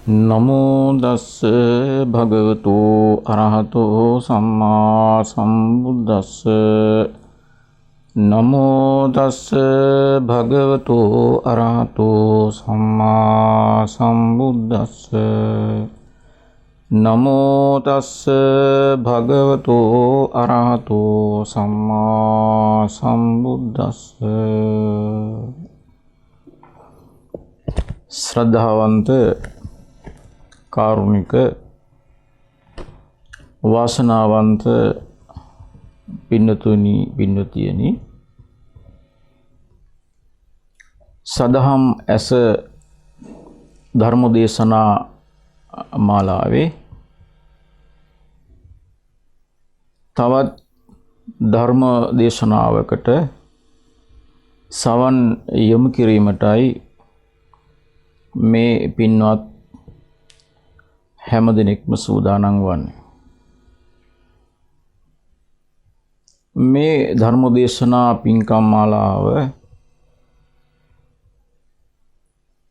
නමෝ දස්ස භගවතු අරහතෝ සම්මා සම්බුද්දස්ස නමෝ දස්ස භගවතු අරහතෝ සම්මා සම්බුද්දස්ස නමෝ දස්ස භගවතු අරහතෝ සම්මා සම්බුද්දස්ස. ශ්‍රද්ධාවන්ත කාරුණික වාසනාවන්ත පින්නතුනි පින්නතියනි, සදහම් ඇස ධර්ම දේශනා මාලාවේ තවත් ධර්ම දේශනාවකට සවන් යොමු කිරීමටයි මේ පින්වත් හැම දිනෙකම සූදානම් වන්නේ. මේ ධර්ම දේශනා පින්කම් මාලාව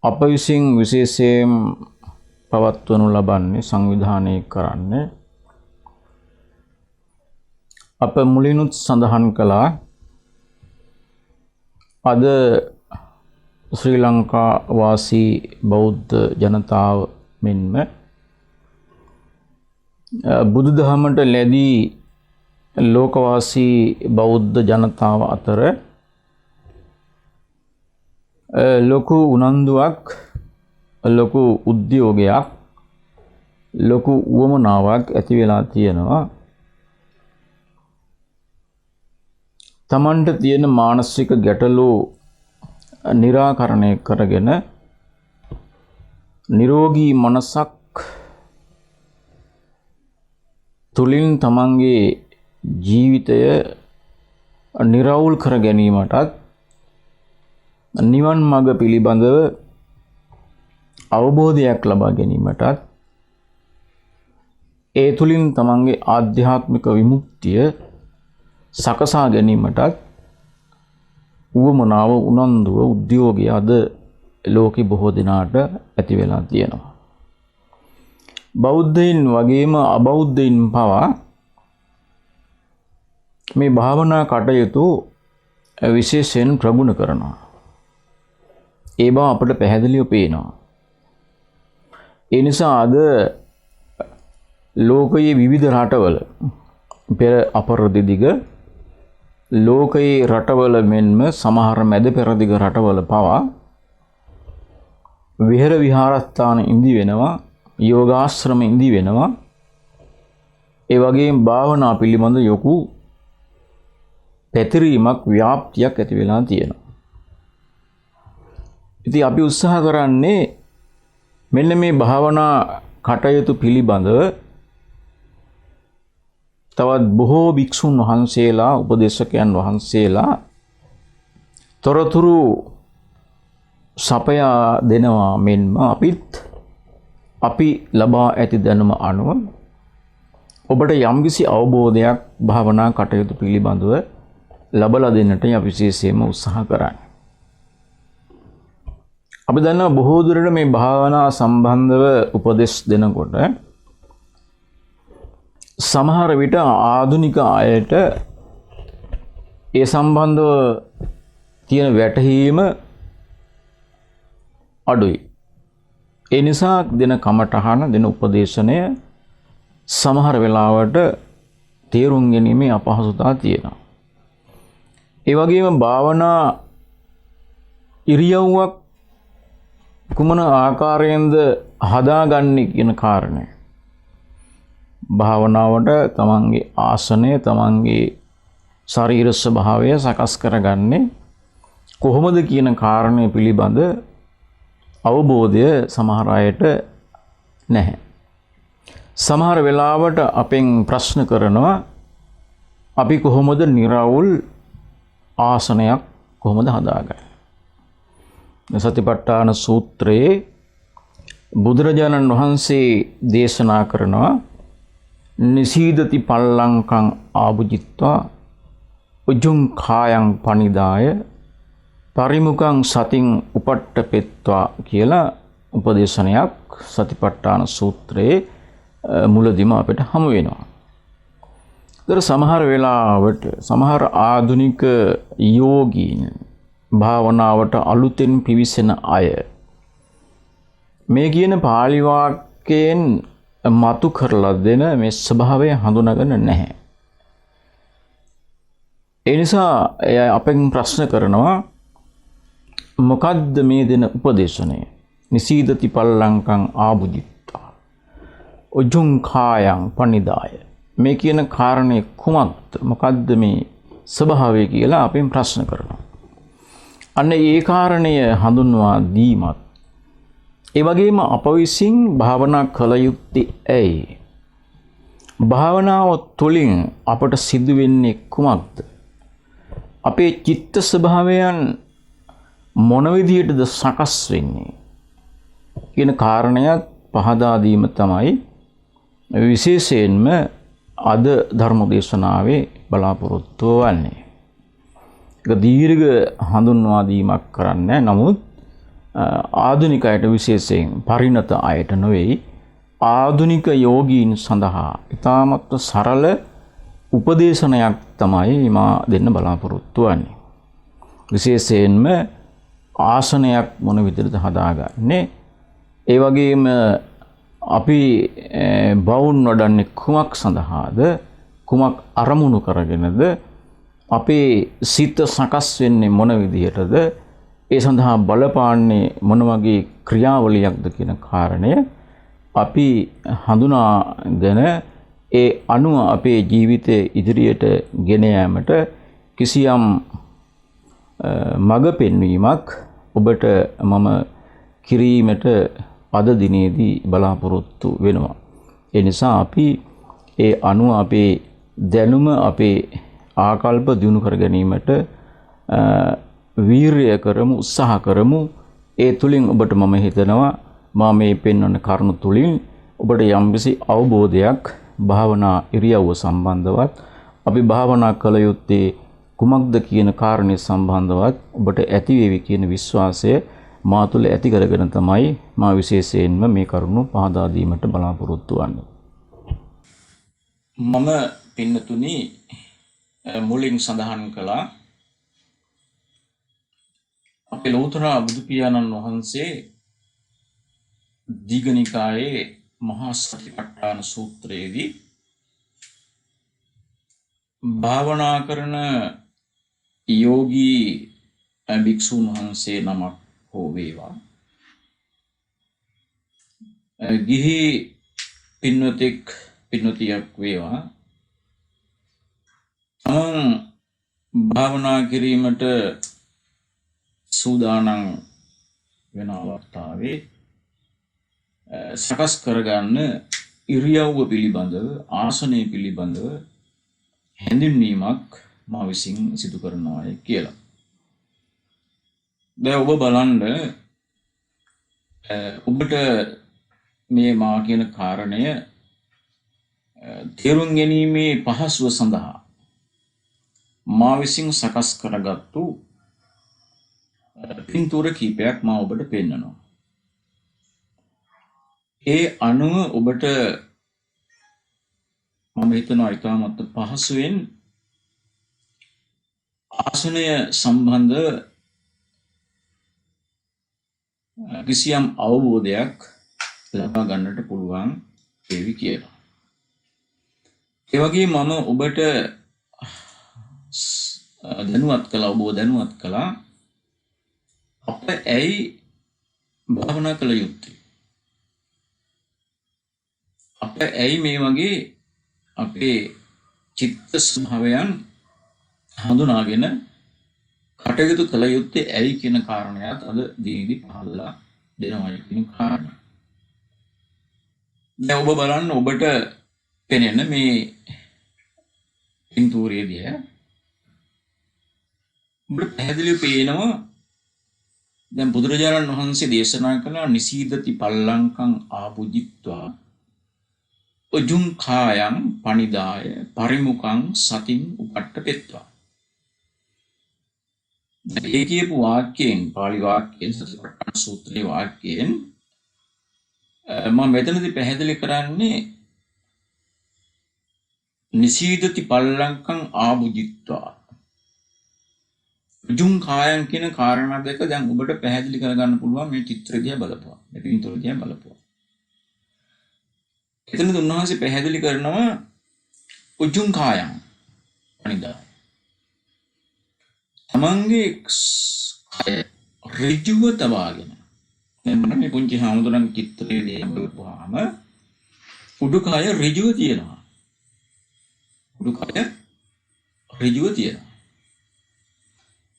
අප විසින් විශේෂයෙන් පවත්වනු ලබන්නේ, සංවිධානය කරන්නේ, අප මුලිනුත් සඳහන් කළා අද ශ්‍රී ලංකා වාසී බෞද්ධ ජනතාව මෙන්ම බුදුදහමට ලැබී ලෝකවාසී බෞද්ධ ජනතාව අතර ලොකු උනන්දුවක්, ලොකු උද්‍යෝගයක්, ලොකු උවමනාවක් ඇති වෙලා තියෙනවා. තමන්ට තියෙන මානසික ගැටලු නිරාකරණය කරගෙන නිරෝගී මනසක් තුලින් තමන්ගේ ජීවිතය නිරවුල් කර ගැනීමටත්, නිවන් මඟ පිළිබඳව අවබෝධයක් ලබා ගැනීමටත්, ඒ තුලින් තමන්ගේ ආධ්‍යාත්මික විමුක්තිය සකසා ගැනීමටත් උවමනාව, උනන්දුව, උද්‍යෝගය අද ලෝකෙ බොහෝ දෙනාට ඇති වෙලා තියෙනවා. බෞද්ධයින් වගේම අබෞද්ධයින් පවා මේ භාවනා කටයුතු විශේෂයෙන් ප්‍රගුණ කරනවා. ඒ බව අපට පැහැදිලිව පේනවා. ඒ නිසා අද ලෝකයේ විවිධ රටවල, පෙර අපරදිග ලෝකයේ රටවල මෙන්ම සමහර මැද පෙරදිග රටවල පවා විහෙර විහාරස්ථාන ඉඳි වෙනවා, යෝගාශ්‍රම ඉඳි වෙනවා. ඒ වගේම භාවනා පිළිබඳ යොකු පැතිරීමක්, ව්‍යාප්තියක් ඇති වෙලා තියෙනවා. ඉතින් අපි උත්සාහ කරන්නේ මෙන්න මේ භාවනා කටයුතු පිළිබඳව තවත් බොහෝ භික්ෂුන් වහන්සේලා, උපදේශකයන් වහන්සේලා තොරතුරු සපයා දෙනවා මෙන්ම අපි ලබා ඇති දැනුම අනුව ඔබට යම්කිසි අවබෝධයක් භාවනා කටයුතු පිළිබඳව ලබලා දෙන්නට අපි විශේෂයෙන්ම උත්සාහ කරන්නේ. අපි දන්නවා බොහෝ දුරට මේ භාවනා සම්බන්ධව උපදෙස් දෙනකොට සමහර විට ආධුනික අයට ඒ සම්බන්ධව තියෙන වැටහීම අඩුයි. ඒ නිසා දෙන කමටහන, දෙන උපදේශනය සමහර වෙලාවට තේරුම් ගැනීමේ අපහසුතාව තියෙනවා. ඒ වගේම භාවනා ඉරියව්වක් කුමන ආකාරයෙන්ද හදාගන්නේ කියන කාරණය, භාවනාවට තමන්ගේ ආසනය, තමන්ගේ ශරීර ස්වභාවය සකස් කරගන්නේ කොහොමද කියන කාරණය පිළිබඳ අවබෝධය සමහර අයට නැහැ. සමහර වෙලාවට අපෙන් ප්‍රශ්න කරනවා, අපි කොහොමද නිරවුල් ආසනයක් කොහොමද හදාගන්නේ? සතිපට්ඨාන සූත්‍රයේ බුදුරජාණන් වහන්සේ දේශනා කරනවා, නිසීදති පල්ලංකං ආභුජිත්වා උජුං කායං පනිදාය පරිමුඛං සතින් උපට්ඨපෙත්වා කියලා උපදේශනයක් සතිපට්ඨාන සූත්‍රයේ මුලදීම අපිට හමු වෙනවා. ඒතර සමහර වෙලාවට සමහර ආධුනික යෝගීන් භාවනාවට අලුතෙන් පිවිසෙන අය මේ කියන පාළි වාක්‍යයෙන් මතු කරලා දෙන මේ ස්වභාවය හඳුනාගෙන නැහැ. ඒ නිසා අපෙන් ප්‍රශ්න කරනවා මොකද්ද මේ දෙන උපදේශනය? නිසීදති පල්ලංකං ආභුජිත්වා උජුං කායං පනිදාය. මේ කියන කාරණේ කුමක්ද? මොකද්ද මේ ස්වභාවය කියලා අපෙන් ප්‍රශ්න කරනවා. අන්න ඒ කාරණය හඳුන්වා දීමත් ඒ වගේම අප විසින් භාවනා කළ යුත්තේ ඇයි? භාවනාව තුළින් අපට සිදු වෙන්නේ කුමක්ද? අපේ චිත්ත ස්වභාවයන් මොන විදිහටද සකස් වෙන්නේ කියන කාරණයක් පහදා දීම තමයි විශේෂයෙන්ම අද ධර්ම දේශනාවේ බලාපොරොත්තු වෙන්නේ. ඒක දීර්ඝ හඳුන්වා දීමක් කරන්නේ. නමුත් ආධුනික අයට විශේෂයෙන් පරිණත අයට නොවේ ආධුනික යෝගීන් සඳහා ඉතාමත් සරල උපදේශනයක් තමයි මා දෙන්න බලාපොරොත්තු වෙන්නේ. විශේෂයෙන්ම ආසනයක් මොන විදිහටද හදාගන්නේ, ඒ වගේම අපි බවුන් වඩන්නේ කුමක් සඳහාද, කුමක් අරමුණු කරගෙනද, අපේ සිත සකස් වෙන්නේ මොන විදිහටද, ඒ සඳහා බලපාන්නේ මොන වගේ ක්‍රියාවලියක්ද කියන කාරණය අපි හඳුනාගෙන ඒ අනුව අපේ ජීවිතය ඉදිරියට ගෙන යාමට කිසියම් මඟ පෙන්වීමක් ඔබට මම කිරීමට අද දිනේදී බලාපොරොත්තු වෙනවා. ඒ නිසා අපි ඒ අනුව අපේ දැනුම අපේ ආකල්ප දියුණු කර ගැනීමට වීරය කරමු, උත්සාහ කරමු. ඒ තුලින් ඔබට මම හිතනවා මා මේ පෙන්වන කරුණු තුලින් ඔබට යම්කිසි අවබෝධයක් භාවනා ඉරියව්ව සම්බන්ධවත් අපි භාවනා කළ යුත්තේ කුමක්ද කියන කාරණේ සම්බන්ධවත් ඔබට ඇති වේවි කියන විශ්වාසය මා තුළ ඇති කරගෙන තමයි මා විශේෂයෙන්ම මේ කරුණු පහදා දීමට බලාපොරොත්තු වෙන්නේ. මම පින්නතුනි මුලින් සඳහන් කළා අපේ ලෝතර බුදු පියාණන් වහන්සේ දීඝනිකායේ මහා සතිපට්ඨාන සූත්‍රයේදී භාවනා කරන යෝගී භික්ෂුන් වහන්සේ නමක් හෝ වේවා, ගිහි පින්වතියක් වේවා, භාවනා කිරීමට සූදානම් වෙන අවස්ථාවේ සකස් කරගන්න ඉරියව්ව පිළිබඳව, ආසනය පිළිබඳව හැඳින්වීමක් මා විසින් සිදු කරනවායි කියලා. දැන් ඔබ බලන්න ඔබට මේ මා කියන කාරණය තේරුම් ගැනීමේ පහසුව සඳහා මා විසින් සකස් කරගත්තු පින්තූර කීපයක් මා ඔබට පෙන්වනවා. ඒ අනුව ඔබට මම හිතනවා ඉතාමත් පහසුවෙන් ආසනය සම්බන්ධ කිසියම් අවබෝධයක් ලබා ගන්නට පුළුවන් වේවි කියලා. ඒ වගේම මම ඔබට දැනුවත් කළා අප ඇයි භාවනා කළ යුත්තේ? අප ඇයි මේ වගේ අපේ චිත්ත ස්වභාවයන් හඳුනාගෙන කටයුතු කළ යුත්තේ ඇයි කියන කාරණයත් අද දීදී පහදලා දෙනවා කියන කාරණය. දැන් ඔබ බලන්න ඔබට පෙනෙන මේ පින්තූරයේදී ඔබට පැහැදිලිව පේනවා දැන් බුදුරජාණන් වහන්සේ දේශනා කළා නිසීදති පල්ලංකං ආභුජිත්වා උජුං කායං පනිදාය පරිමුඛං සතින් උපට්ඨපෙත්වා. ඒ කියපු වාක්‍යයෙන් පාළි වාක්‍යයෙන් සතිපට්ඨාන සූත්‍රයේ වාක්‍යයෙන් මම මෙතනදී පැහැදිලි කරන්නේ නිසීදති පල්ලංකං ආභුජිත්වා උජුං කායං කියන කාරණා දෙක දැන් ඔබට පැහැදිලි කරගන්න පුළුවන් මේ චිත්‍ර දිහා බලපුවා. මේ පින්තූර දිහා බලපුවා. එතනදී උන්වහන්සේ පැහැදිලි කරනවා උජුං කායං අනිදා. තමන්ගේ ඍජුව තබාගෙන දැන් මේ පුංචි හාමුදුරන් චිත්‍රයේදී බලපුවාම උඩුකය ඍජුව තියෙනවා. උඩුකය ඍජුව තියෙනවා.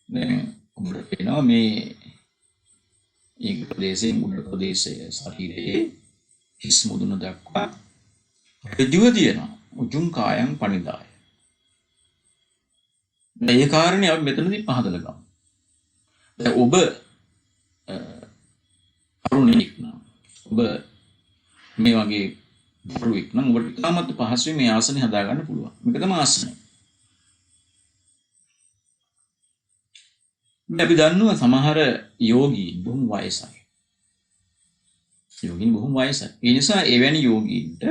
දැන් ඔබට පේනවා මේ ඒ ප්‍රදේශයෙන් උඩ ප්‍රදේශයේ ශරීරයේ හිස් මුදුන දක්වා ඍජුව තියෙනවා. උජුං කායං පනිදාය. මේ කාරණේ අපි මෙතනදී පහදලා ගමු. දැන් ඔබ අරුණෙක් නම් ඔබ මේ වගේ දරුවෙක් නම් ඔබට තාමත් පහසුවෙන් මේ ආසනේ හදා ගන්න පුළුවන්. මේක තමයි ආසනය. අපි දන්නවා සමහර යෝගීන් බොහොම වයසයි. යෝගීන් බොහොම වයසයි. ඒ නිසා එවැනි යෝගීන්ට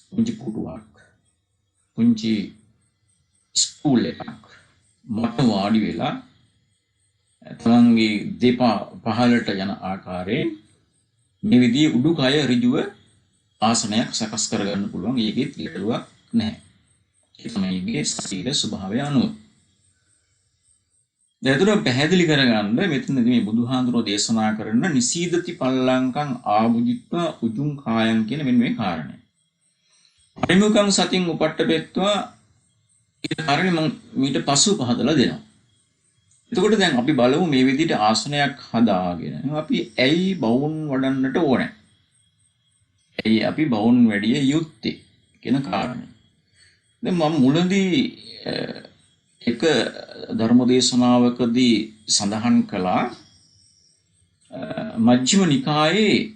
පුංචි පුටුවක් පුංචි ස්ටූල් එකක් මත වාඩි වෙලා තමන්ගේ දෙපා පහළට යන ආකාරයෙන් මේ විදිහේ උඩුකය ඍජුව ආසනයක් සකස් කරගන්න පුළුවන්. ඒකෙත් ගැටලුවක් නැහැ. ඒ තමයි මේ ශරීර ස්වභාවය අනුව. දැන් පැහැදිලි කරගන්න මෙතනදී මේ බුදුහාඳුරෝ දේශනා කරන නිසීදති පල්ලංකං ආභුජිත්වා උජුං කායං කියන මෙන්න මේ කාරණය. පරිමුඛං සතින් උපට්ඨපෙත්වා ඒ කාරණේ මම මීට පසු පහදලා දෙනවා. එතකොට දැන් අපි බලමු මේ විදිහට ආසනයක් හදාගෙන අපි ඇයි බවුන් වඩන්නට ඕනේ? ඇයි අපි බවුන් වැඩිය යුත්තේ කියන කාරණේ. දැන් මම මුලදී එක ධර්මදේශනාවකදී සඳහන් කළා මජ්ක්‍ධිම නිකායේ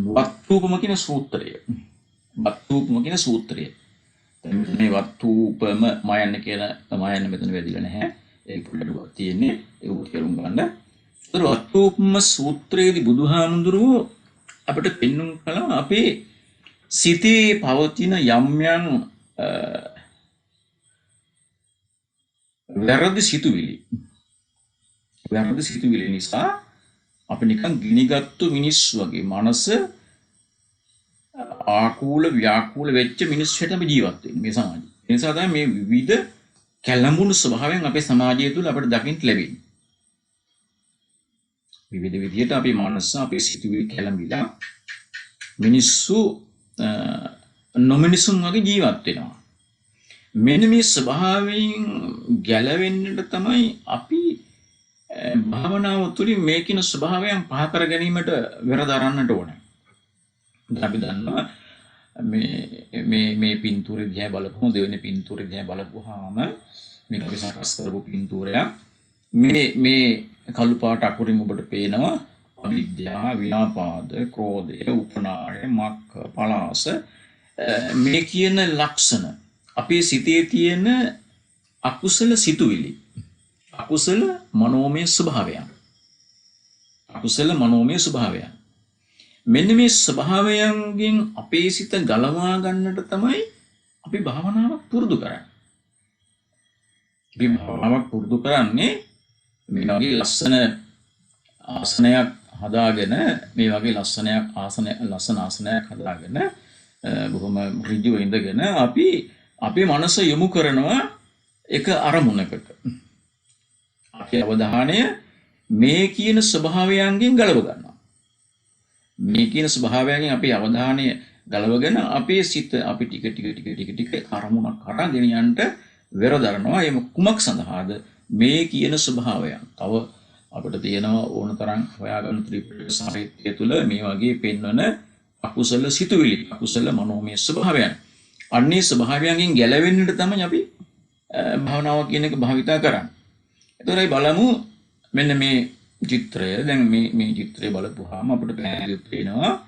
වත්ථූපම කියන සූත්‍රය. වත්ථූපම කියන සූත්‍රය. මේ වත්ථූපම මයන්න කියන මයන්න මෙතන වැදිලා නැහැ. ඒක පොඩ්ඩක් තියෙන්නේ ඒක තේරුම් ගන්න. ඒතර වත්ථූපම සූත්‍රයේදී බුදුහාමුදුරුවෝ අපිට පෙන්වුම් කළා අපේ සිතේ පවතින යම් යම් වැරදි සිතුවිලි නිසා අපි නිකන් ගිනිගත්තු මිනිස්සු වගේ මනස ආකූල ව්‍යාකූල වෙච්ච මිනිස්සුන්ට අපි ජීවත් වෙන්නේ මේ සමාජයේ. ඒ නිසා තමයි මේ විවිධ කැළඹුණු ස්වභාවයන් අපේ සමාජය තුළ අපිට දකින්න ලැබෙන්නේ. විවිධ විදිහට අපේ මනස අපේ සිතුවිලි කැළඹිලා මිනිස්සු නොමිනිසුන් වගේ ජීවත් වෙනවා. මෙන්න මේ ස්වභාවයෙන් ගැලවෙන්නට තමයි අපි භාවනාව තුළින් මේ කින ස්වභාවයන් පහ කර ගැනීමට වෙරදරන්නට ඕනේ. අපි දන්නවා මේ පින්තූරය දිහා බලපුවම දෙවෙනි පින්තූරය දිහා බලපුවාම මේක අපි සකස් කරපු පින්තූරයක්. මේ කළු පාට අකුරින් ඔබට පේනවා අවිද්‍යාව, ව්‍යාපාද, ක්‍රෝධය, උපනාය, මක්ඛ, පලාස මේ කියන ලක්ෂණ අපේ සිතේ තියෙන අකුසල සිතුවිලි, අකුසල මනෝමය ස්වභාවයන්. මෙන්න මේ ස්වභාවයන්ගෙන් අපේ සිත ගලවා ගන්නට තමයි අපි භාවනාවක් පුරුදු කරන්නේ. අපි භාවනාවක් පුරුදු කරන්නේ මේ වගේ ලස්සන ආසනයක් හදාගෙන ලස්සන ආසනයක් හදාගෙන බොහොම ඍජුව ඉඳගෙන අපි අපේ මනස යොමු කරනවා එක අරමුණකට. අපේ අවධානය මේ කියන ස්වභාවයන්ගෙන් ගලව ගන්නවා. මේ කියන ස්වභාවයන්ගෙන් අපේ අවධානය ගලවගෙන අපේ සිත අපි ටික අරමුණක් කරා ගෙනියන්නට වෙරදරනවා. ඒ කුමක් සඳහාද? මේ කියන ස්වභාවයන්. තව අපිට තියෙනවා ඕන තරම් හොයාගන්න ත්‍රිපිටක සාහිත්‍යය තුළ මේ වගේ පෙන්වන අකුසල සිතුවිලි, අකුසල මනෝමය ස්වභාවයන්. අන්නේ ස්වභාවයන්ගෙන් ගැලවෙන්නට තමයි අපි භාවනාව කියන එක භාවිතා කරන්නේ. එතකොට බලමු මෙන්න මේ චිත්‍රය. දැන් මේ චිත්‍රය බලපුවාම අපිට පැහැදිලිව පේනවා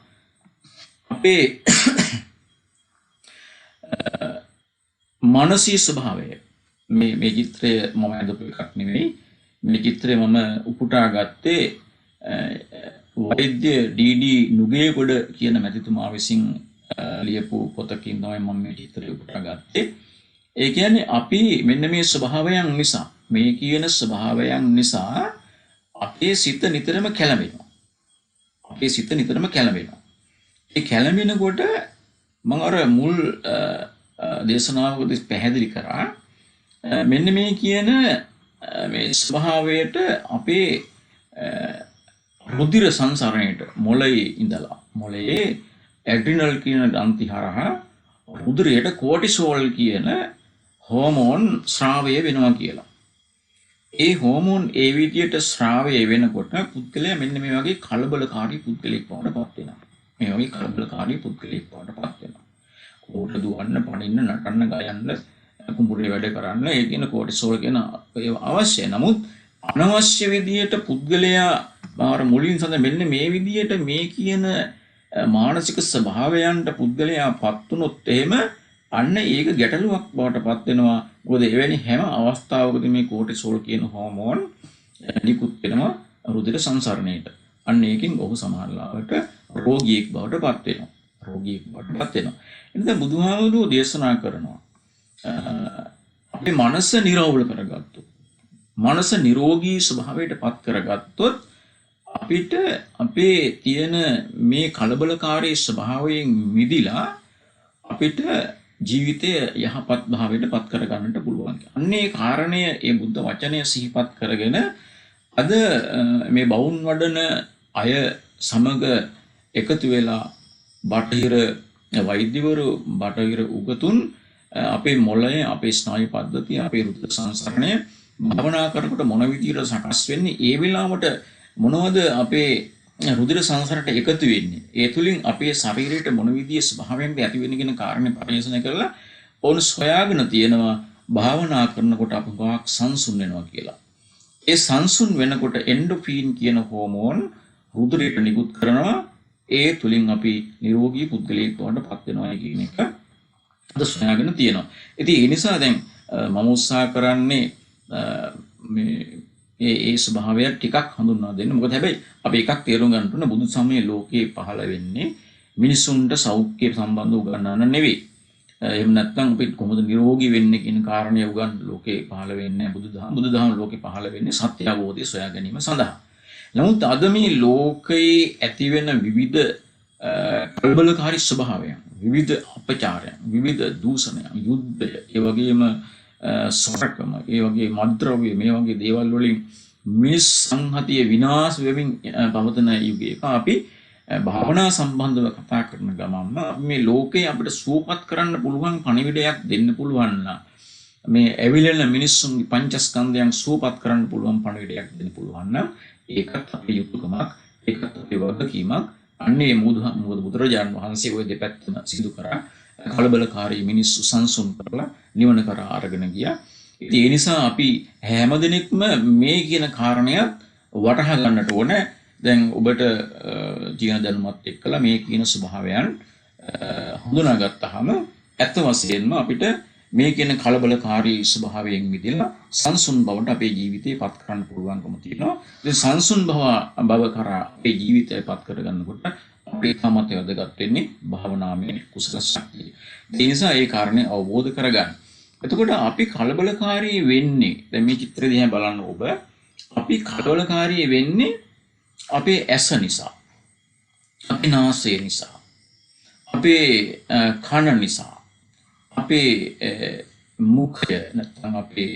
අපේ මානසික ස්වභාවය. මේ චිත්‍රය මම හදපු එකක් නෙවෙයි. මේ චිත්‍රය මම උපුටා ගත්තේ වෛද්‍ය ඩීඩී නුගේගොඩ කියන මැතිතුමා විසින් ලියපු පොතකින් තමයි මම මේ චිත්‍රය උපුටාගත්තේ. ඒ කියන්නේ අපි මෙන්න මේ ස්වභාවයන් නිසා මේ කියන ස්වභාවයන් නිසා අපේ සිත නිතරම කැළඹෙනවා. අපේ සිත නිතරම කැළඹෙනවා. ඒ කැළඹෙනකොට මම අර මුල් දේශනාවකදී පැහැදිලි කරා මෙන්න මේ කියන මේ ස්වභාවයට අපේ රුධිර සංසරණයට මොළයේ ඉඳලා මොළයේ ඇඩ්‍රිනල් කියන ග්‍රන්ථි හරහා රුධිරයට කෝටිසෝල් කියන හෝමෝන් ස්‍රාවය වෙනවා කියලා. ඒ හෝමෝන් ඒ විදියට ස්‍රාවය වෙනකොට පුද්ගලයා මෙන්න මේ වගේ කලබලකාරී පුද්ගලෙක් බවට පත් වෙනවා. මේ වගේ කලබලකාරී පුද්ගලෙක් බවට පත් වෙනවා. කොට දුවන්න, පනින්න, නටන්න, ගයන්න, කුඹුරේ වැඩ කරන්න ඒ කියන කෝටිසෝල් කියන ඒවා අවශ්‍යයි. නමුත් අනවශ්‍ය විදියට පුද්ගලයා බාර මුලින් සඳහන් මෙන්න මේ විදියට මේ කියන මානසික ස්වභාවයන්ට පුද්ගලයා පත් වුණොත් එහෙම අන්න ඒක ගැටලුවක් බවට පත් වෙනවා. මොකද එවැනි හැම අවස්ථාවකදී මේ කෝටිසෝල් කියන හෝමෝන් නිකුත් වෙනවා රුධිර සංසරණයට. අන්න ඒකෙන් ඔහු සමහරවිට රෝගියෙක් බවට පත් වෙනවා. රෝගියෙක් බවට පත් වෙනවා. එනිසා බුදුහාමුදුරුවෝ දේශනා කරනවා අපේ මනස නිරවුල් කරගත්තොත්, මනස නිරෝගී ස්වභාවයට පත් කරගත්තොත් අපිට අපේ තියෙන මේ කලබලකාරී ස්වභාවයෙන් මිදිලා අපිට ජීවිතය යහපත් භාවයට පත් කරගන්නට පුළුවන්. අන්නේ කාරණය ඒ බුද්ධ වචනය සිහිපත් කරගෙන අද මේ බවුන් වඩන අය සමග එකතු වෙලා බටහිර වෛද්‍යවරු, බටහිර උගතුන් අපේ මොළය, අපේ ස්නායු පද්ධතිය, අපේ රුධිර සංසරණය භාවනා කරනකොට මොන විදිහට සකස් වෙන්නේ, ඒ වෙලාවට මොනවද අපේ රුධිර සංසරණයට එකතු වෙන්නේ, ඒ තුලින් අපේ ශරීරයට මොන විදිහේ ස්වභාවයන්ද ඇති වෙන්නේ කියන කාරණේ පරිශීලනය කරලා ඕන සොයාගෙන තියෙනවා භාවනා කරනකොට අපි ගාක් සංසුන් වෙනවා කියලා. ඒ සංසුන් වෙනකොට එන්ඩෝෆින් කියන හෝමෝන් රුධිරයට නිකුත් කරනවා. ඒ තුලින් අපි නිරෝගී පුද්ගලයෙක් බවට පත් වෙනවා කියන එක අද සොයාගෙන තියෙනවා. ඉතින් ඒ නිසා දැන් මම උත්සාහ කරන්නේ මේ ඒ ස්වභාවය ටිකක් හඳුන්වා දෙන්න. මොකද හැබැයි අපි එකක් තේරුම් ගන්න ඕන බුදු සමයේ ලෝකේ පහළ වෙන්නේ මිනිසුන්ට සෞඛ්‍ය සම්බන්ධව උගන්වන්න නෙවෙයි. එහෙම නැත්නම් අපි කොහොමද නිරෝගී වෙන්නේ කියන කාරණය උගන්වන්න ලෝකේ පහළ වෙන්නේ බුදුදහම. බුදුදහම ලෝකේ පහළ වෙන්නේ සත්‍ය අවබෝධය සොයා ගැනීම සඳහා. නමුත් අද මේ ලෝකයේ ඇතිවෙන විවිධ කලබලකාරී ස්වභාවයන්, විවිධ අපචාරයන්, විවිධ දූෂණයන්, යුද්ධය, ඒ වගේම සොරකම, ඒ වගේ මද්ද්‍රව්‍ය, මේ වගේ දේවල් වලින් මිනිස් සංහතිය විනාශ වෙමින් පවතන යුගයක අපි භාවනා සම්බන්ධව කතා කරන ගමන්ම මේ ලෝකේ අපිට සුවපත් කරන්න පුළුවන් පණිවිඩයක් දෙන්න පුළුවන් නම්, මේ ඇවිලෙන මිනිස්සුන්ගේ පංචස්කන්ධයන් සුවපත් කරන්න පුළුවන් පණිවිඩයක් දෙන්න පුළුවන් නම් ඒකත් අපේ යුතුයකමක්, ඒකත් අපේ වගකීමක්. අන්නේ මොකද බුදුරජාණන් වහන්සේ ওই දෙපැත්තම සිදු කරා කලබලකාරී මිනිස්සු සංසුන් කරලා නිවන කරා අරගෙන ගියා. ඉතින් ඒ නිසා අපි හැමදෙනෙක්ම මේ කියන කාරණයක් වටහා ගන්නට ඕන. දැන් ඔබට ජීවන දැනුමත් එක්කලා මේ කියන ස්වභාවයන් හඳුනාගත්තාම ඇත්ත වශයෙන්ම අපිට මේ කියන කලබලකාරී ස්වභාවයෙන් මිදෙලා සංසුන් බවට අපේ ජීවිතේ පත් කරන්න පුළුවන්කම තියෙනවා. ඉතින් සංසුන් බව කරා අපේ ජීවිතය පත් කරගන්නකොට අපේ තමත් වැදගත් වෙන්නේ භාවනාමය කුසල ශක්තිය. ඒ නිසා ඒ කාරණේ අවබෝධ කරගන්න. එතකොට අපි කලබලකාරී වෙන්නේ, දැන් මේ චිත්‍රය දිහා බලන්න ඔබ, අපි කලබලකාරී වෙන්නේ අපේ ඇස නිසා, අපේ නාසය නිසා, අපේ කන නිසා, අපේ මුඛය නැත්නම් අපේ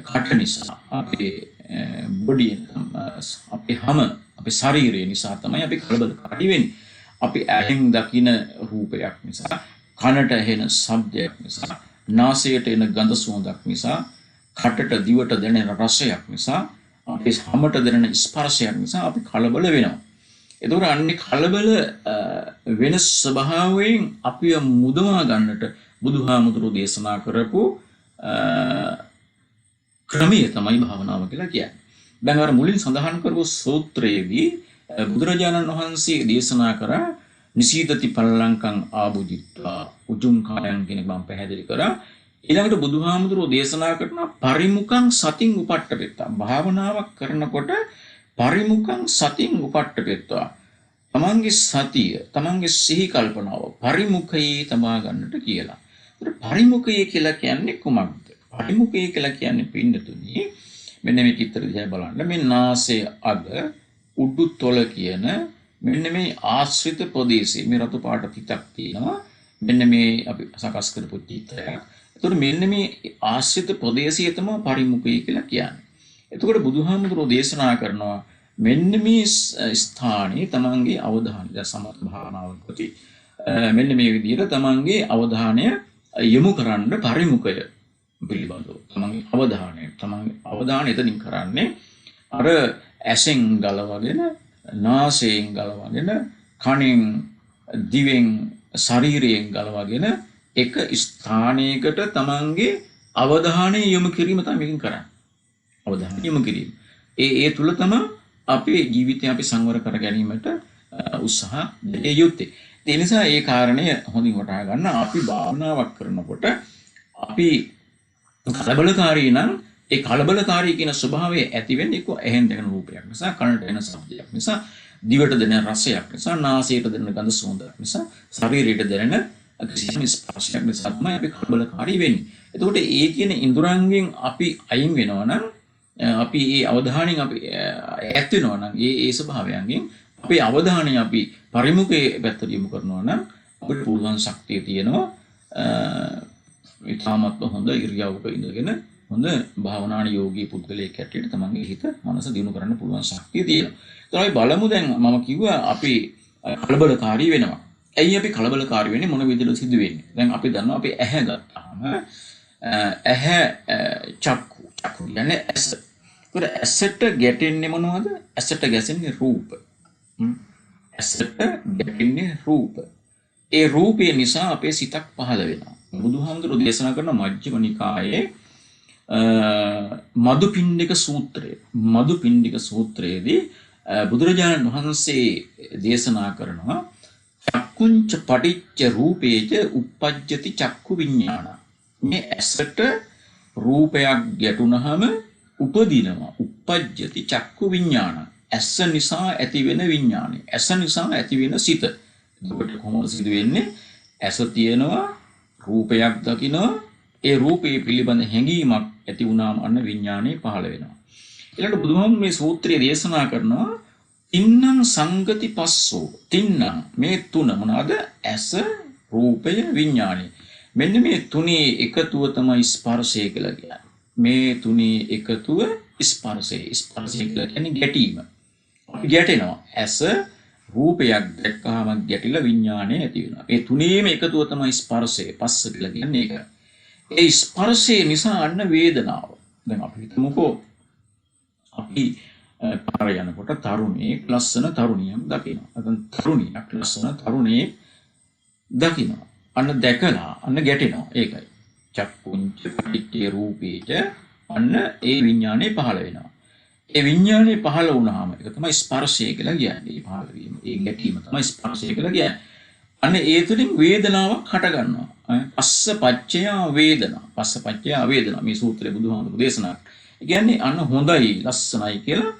කට නිසා, අපේ බොඩිය, අපේ හැම අපේ ශරීරය නිසා තමයි අපි කලබලකාරී වෙන්නේ. අපි ඇහෙන් දකින රූපයක් නිසා, කනට ඇහෙන ශබ්දයක් නිසා, නාසයට එන ගඳ සුවඳක් නිසා, කටට දිවට දැනෙන රසයක් නිසා, අපේ හැමට දැනෙන ස්පර්ශයක් නිසා අපි කලබල වෙනවා. එතකොට අන්නේ කලබල වෙන ස්වභාවයෙන් අපිව මුදවා ගන්නට බුදුහාමුදුරුවෝ දේශනා කරපු ක්‍රමය තමයි භාවනාව කියලා කියන්නේ. දැන් අර මුලින් සඳහන් කරපු සූත්‍රයේදී බුදුරජාණන් වහන්සේ දේශනා කරා නිසීදති පල්ලංකං ආභුජිත්වා උජුං කායං කියන එක මම පැහැදිලි කරා. ඊළඟට බුදුහාමුදුරුවෝ දේශනා කරන පරිමුඛං සතින් උපට්ඨපෙත්තා. භාවනාවක් කරනකොට පරිමුඛං සතින් උපට්ඨපෙත්වා. තමන්ගේ සතිය, තමන්ගේ සිහි කල්පනාව පරිමුඛයේ තබා ගන්නට කියලා. ඒත් පරිමුඛය කියලා කියන්නේ කුමක්ද? පරිමුඛය කියලා කියන්නේ පින්නතුනි මෙන්න මේ චිත්‍ර දිහා බලන්න. මේ නාසය අග උඩු තොල කියන මෙන්න මේ ආශ්‍රිත ප්‍රදේශය මේ රතු පාට පිටක් තියෙනවා. මෙන්න මේ අපි සකස් කරපු චිත්‍රය. එතකොට මෙන්න මේ ආශ්‍රිත ප්‍රදේශය තමයි පරිමුඛය කියලා කියන්නේ. එතකොට බුදුහාමුදුරෝ දේශනා කරනවා මෙන්න මේ ස්ථානයේ තමන්ගේ අවධානය දැන් සමථ භාවනාවකදී මෙන්න මේ විදිහට තමන්ගේ අවධානය යොමු කරන්න පරිමුඛය පිළිබඳව තමන්ගේ අවධානය එතනින් කරන්නේ අර ඇසෙන් ගලවගෙන නාසයෙන් ගලවගෙන කනෙන් දිවෙන් ශරීරයෙන් ගලවගෙන එක ස්ථානයකට තමන්ගේ අවධානය යොමු කිරීම තමයි මේකෙන් කරන්නේ. අවධානය යොමු කිරීම. ඒ තුල තමයි අපේ ජීවිතය අපි සංවර කර ගැනීමට උත්සාහ දෙය යුත්තේ. ඒ නිසා ඒ කාරණය හොඳින් වටහා ගන්න. අපි භාවනාවක් කරනකොට අපි කලබලකාරී නම් ඒ කලබලකාරී කියන ස්වභාවය ඇති වෙන්නේ එක්ක ඇහෙන් දැනෙන රූපයක් නිසා, කනට එන ශබ්දයක් නිසා, දිවට දැනෙන රසයක් නිසා, නාසයට දැනෙන ගඳ සුවඳක් නිසා, ශරීරයට දැනෙන කිසිම ස්පර්ශයක් නිසා තමයි අපි කලබලකාරී වෙන්නේ. එතකොට ඒ කියන ඉන්ද්‍රයන්ගෙන් අපි අයින් වෙනවා නම් අපි ඒ අවධානයෙන් අපි ඈත් වෙනවා නම් ඒ ස්වභාවයන්ගෙන් අපේ අවධානය අපි පරිමුඛයේ පැත්තට යොමු කරනවා නම් අපිට පුළුවන් ශක්තිය තියෙනවා ඉතාමත් හොඳ ඉරියව්වක ඉඳගෙන හොඳ භාවනාණ යෝගී පුද්ගලයෙක් හැටියට තමන්ගේ හිත මනස දියුණු කරන්න පුළුවන් ශක්තිය තියෙනවා. ඒතකොට අපි බලමු දැන් මම කිව්වා අපි කලබලකාරී වෙනවා. ඇයි අපි කලබලකාරී වෙන්නේ? මොන විදිහටද සිදු වෙන්නේ? දැන් අපි දන්නවා අපි ඇහැ ගත්තාම ඇහැ චක්කු කියන්නේ ඇස. ඒතර ඇසට ගැටෙන්නේ මොනවද? ඇසට ගැසෙන්නේ රූප. ඇසට ගැටෙන්නේ රූප. ඒ රූපය නිසා අපේ සිතක් පහළ වෙනවා. බුදුහාමුදුරුවෝ දේශනා කරන මජ්ක්‍ධිම නිකායේ මදුපිණ්ඩික සූත්‍රයේදී බුදුරජාණන් වහන්සේ දේශනා කරනවා චක්කුංච පටිච්ච රූපේච uppajjati චක්කු විඤ්ඤාණ. මේ ඇසට රූපයක් ගැටුණහම උපදිනවා uppajjati චක්කු විඤ්ඤාණ. ඇස නිසා ඇතිවෙන විඤ්ඤාණය. ඇස නිසා ඇතිවෙන සිත. එතකොට කොහොමද සිදු වෙන්නේ? ඇස තියෙනවා රූපයක් දකිනවා ඒ රූපේ පිළිබඳ හැඟීමක් ඇති වුණාම අන්න විඤ්ඤාණය පහළ වෙනවා. ඊළඟට බුදුහාමුදුරුවෝ මේ සූත්‍රය දේශනා කරනවා තින්නම් සංගති පස්සෝ. තින්නම් මේ තුන මොනවාද? ඇස, රූපය, විඤ්ඤාණය. මෙන්න මේ තුනේ එකතුව තමයි ස්පර්ශය කියලා කියන්නේ. මේ තුනේ එකතුව ස්පර්ශය. ස්පර්ශය කියලා කියන්නේ ගැටීම. අපි ගැටෙනවා. ඇස රූපයක් දැක්කහම ගැටිලා විඤ්ඤාණය ඇති වෙනවා. ඒ තුනේම එකතුව තමයි ස්පර්ශය. පස්ස කියලා කියන්නේ ඒක. ඒ ස්පර්ශය නිසා අන්න වේදනාව. දැන් අපි හිතමුකෝ අපි පාර යනකොට තරුණයෙක් ලස්සන තරුණියක් දකිනවා. නැත්නම් තරුණියක් ලස්සන තරුණයෙක් දකිනවා. අන්න දැකලා අන්න ගැටෙනවා. ඒකයි. චක්කුංච පටිච්චේ රූපේච අන්න ඒ විඤ්ඤාණය පහළ වෙනවා. ඒ විඤ්ඤාණය පහළ වුණාම ඒක තමයි ස්පර්ශය කියලා කියන්නේ. පහළ වීම. ඒ ගැටීම තමයි ස්පර්ශය කියලා කියන්නේ. අන්න ඒ තුලින් වේදනාවක් හට ගන්නවා. පස්ස පච්චය වේදනා. පස්ස පච්චය වේදනා. මේ සූත්‍රයේ බුදුහාමුදුරුවෝ දේශනා. ඒ කියන්නේ අන්න හොඳයි, ලස්සනයි කියලා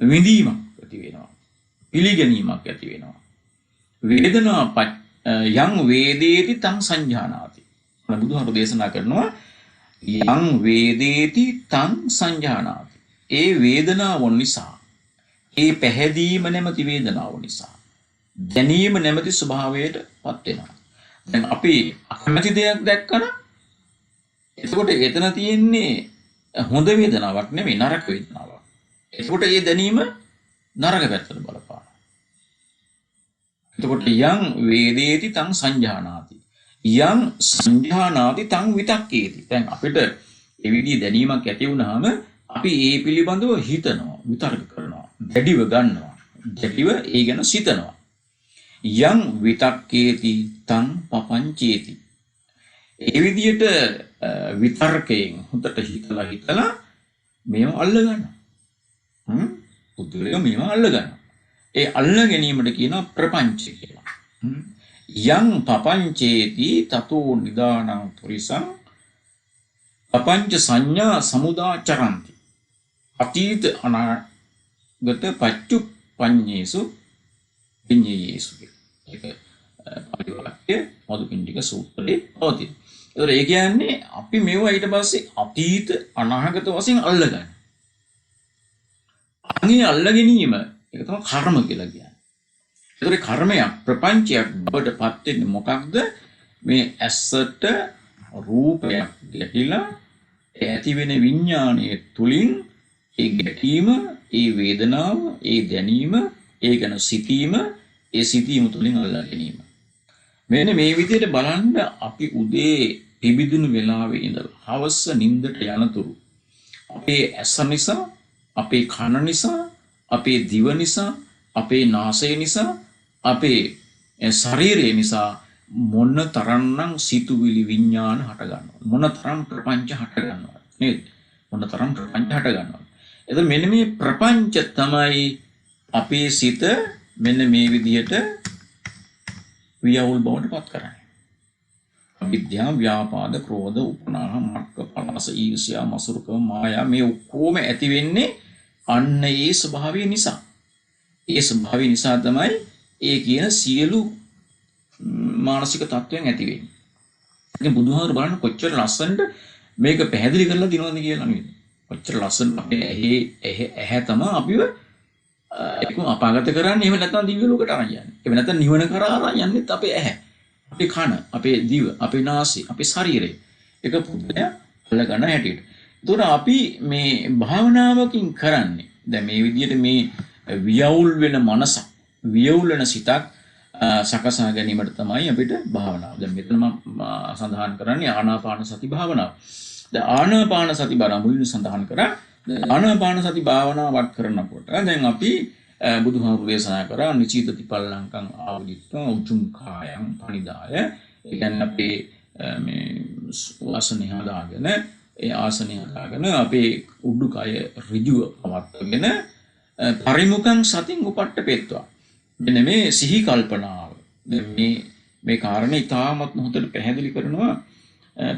විඳීමක් ඇති වෙනවා. පිළිගැනීමක් ඇති වෙනවා. වේදනා යං වේදේති තං සංජානාති. බුදුහාමුදුරුවෝ දේශනා කරනවා යං වේදේති තං සංජානාති. ඒ වේදනාව නිසා, ඒ පැහැදීම නැමැති වේදනාව නිසා දැනීම නැමැති ස්වභාවයට පත් වෙනවා. දැන් අපි අකමැති දෙයක් දැක්කම එතකොට එතන තියෙන්නේ හොඳ වේදනාවක් නෙමෙයි නරක වේදනාවක්. එතකොට ඒ දැනීම නරක පැත්තට බලපානවා. එතකොට යං වේදේති තං සංජානාති. යං සංජානාති තං විතක්කේති. දැන් අපිට ඒ විදිහේ දැනීමක් ඇති වුණාම අපි ඒ පිළිබඳව හිතනවා, විතර්ක කරනවා, දැඩිව ගන්නවා. දැඩිව ඒ ගැන සිතනවා. යං විතක්කේති තං පපංචේති. ඒ විදිහට විතර්කයෙන් හොඳට හිතලා මේව අල්ල ගන්නවා. පුදුලේ මේව අල්ල ගන්නවා. ඒ අල්ල ගැනීමට කියනවා ප්‍රපංච කියලා. යං පපංචේති තතෝ නිදානං පුරිසං පපංච සංඥා සමුදාචරಂತಿ. අතීත ගත පච්චුප්පඤ්ඤේසු විඤ්ඤේයේසු ඒක පාලි වාක්‍ය මදුපිණ්ඩික සූත්‍රයේ පවතින. ඒතර ඒ කියන්නේ අපි මේවා ඊට පස්සේ අතීත අනාගත වශයෙන් අල්ලගන්න. අනේ අල්ල ගැනීම ඒක තමයි කර්ම කියලා කියන්නේ. ඒතර කර්මයක් ප්‍රපංචයක් බවට පත් වෙන්නේ මොකක්ද? මේ ඇසට රූපයක් ගැටිලා ඇති වෙන විඥානයේ තුලින් ඒ ගැටීම, ඒ වේදනාව, ඒ දැනීම, ඒ ගැන සිතීම, ඒ සිතීම තුලින් අල්ලා ගැනීම. මෙන්න මේ විදිහට බලන්න අපි උදේ පිබිදුණු වෙලාවේ ඉඳලා හවස නිින්දට යනතුරු අපේ ඇස නිසා, අපේ කන නිසා, අපේ දිව නිසා, අපේ නාසය නිසා, අපේ ශරීරය නිසා මොන තරම්නම් සිතුවිලි විඥාන හට ගන්නවා. මොන තරම් ප්‍රපංච හට ගන්නවා. නේද? මොන තරම් ප්‍රපංච හට ගන්නවා. එතකොට මෙන්න මේ ප්‍රපංච තමයි අපේ සිත මෙන්න මේ විදිහට වියවුල් බවට පත් කරන්නේ. අවිද්‍යාව, ව්‍යාපාද, ක්‍රෝධ, උපනාහ, මක්ක, පලාස, ඊර්ෂ්‍යා, මසුරුකම, මායා මේ ඔක්කොම ඇති වෙන්නේ අන්න ඒ ස්වභාවය නිසා. ඒ ස්වභාවය නිසා තමයි ඒ කියන සියලු මානසික තත්ත්වයන් ඇති වෙන්නේ. ඉතින් බුදුහාමර බලන්න කොච්චර ලස්සනට මේක පැහැදිලි කරලා දිනවද කියලා නේද? කොච්චර ලස්සනට අපේ ඇහැ තමයි අපිව ඒකම අපාගත කරන්නේ. එහෙම නැත්නම් දිව්‍ය ලෝකයට අරන් යන්නේ. එහෙම නැත්නම් නිවන කරා අරන් යන්නේත් අපේ ඇහැ. අපේ කන, අපේ දිව, අපේ නාසය, අපේ ශරීරය. එක පුද්ගලයා අල්ලගන්න හැටියට. ඒතකොට අපි මේ භාවනාවකින් කරන්නේ දැන් මේ විදිහට මේ වියවුල් වෙන මනසක්, වියවුල් වෙන සිතක් සකසා ගැනීමට තමයි අපිට භාවනාව. දැන් මෙතන මම සඳහන් කරන්නේ ආනාපාන සති භාවනාව. දැන් ආනාපාන සති භාවනාව මුලින්ම සඳහන් කරා. ආනාපාන සති භාවනාවක් කරනකොට දැන් අපි බුදුහාමුදුරු දේශනා කරා නිචීතති පල්ලංකං ආවදිත්වා උචුං කායං පනිදාය. ඒ කියන්නේ අපේ මේ ආසනය හදාගෙන ඒ ආසනය හදාගෙන අපේ උඩුකය ඍජුව පවත්වාගෙන පරිමුඛං සතින් උපට්ඨපෙත්වා. මෙන්න මේ සිහි කල්පනාව. මේ කාරණේ ඉතාමත් හොඳට පැහැදිලි කරනවා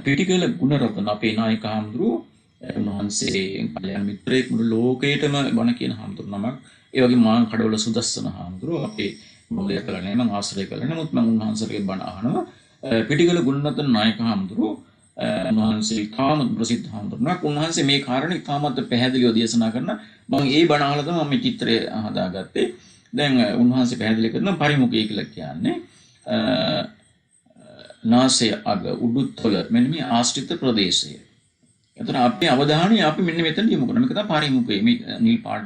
පිටිකල ගුණරත්න අපේ නායක හාමුදුරුවෝ. උන්වහන්සේ කල්‍යාණ මිත්‍රයෙක් මුළු ලෝකේටම බණ කියන හාමුදුරු නමක්. ඒ වගේ මාං කඩවල සුදස්සන හාමුදුරුවෝ අපේ මොලේ කළා නෑ, මම ආශ්‍රය කළා. නමුත් මම උන්වහන්සේගේ බණ අහනවා. පිටිකල ගුණරත්න නායක හාමුදුරුවෝ උන්වහන්සේ ඉතාමත් ප්‍රසිද්ධ හාමුදුරුවෝ. උන්වහන්සේ මේ කාරණේ ඉතාමත් පැහැදිලිව දේශනා කරන මම ඒ බණ අහලා තමයි මේ චිත්‍රය හදාගත්තේ. දැන් උන්වහන්සේ පැහැදිලි කරන පරිමුඛය කියලා කියන්නේ නාසය අග උඩුතොල මෙන්න මේ ආශ්‍රිත ප්‍රදේශය. එතන අපේ අවධානය අපි මෙන්න මෙතන යොමු කරනවා. මේක තමයි පරිමුඛය. මේ නිල් පාට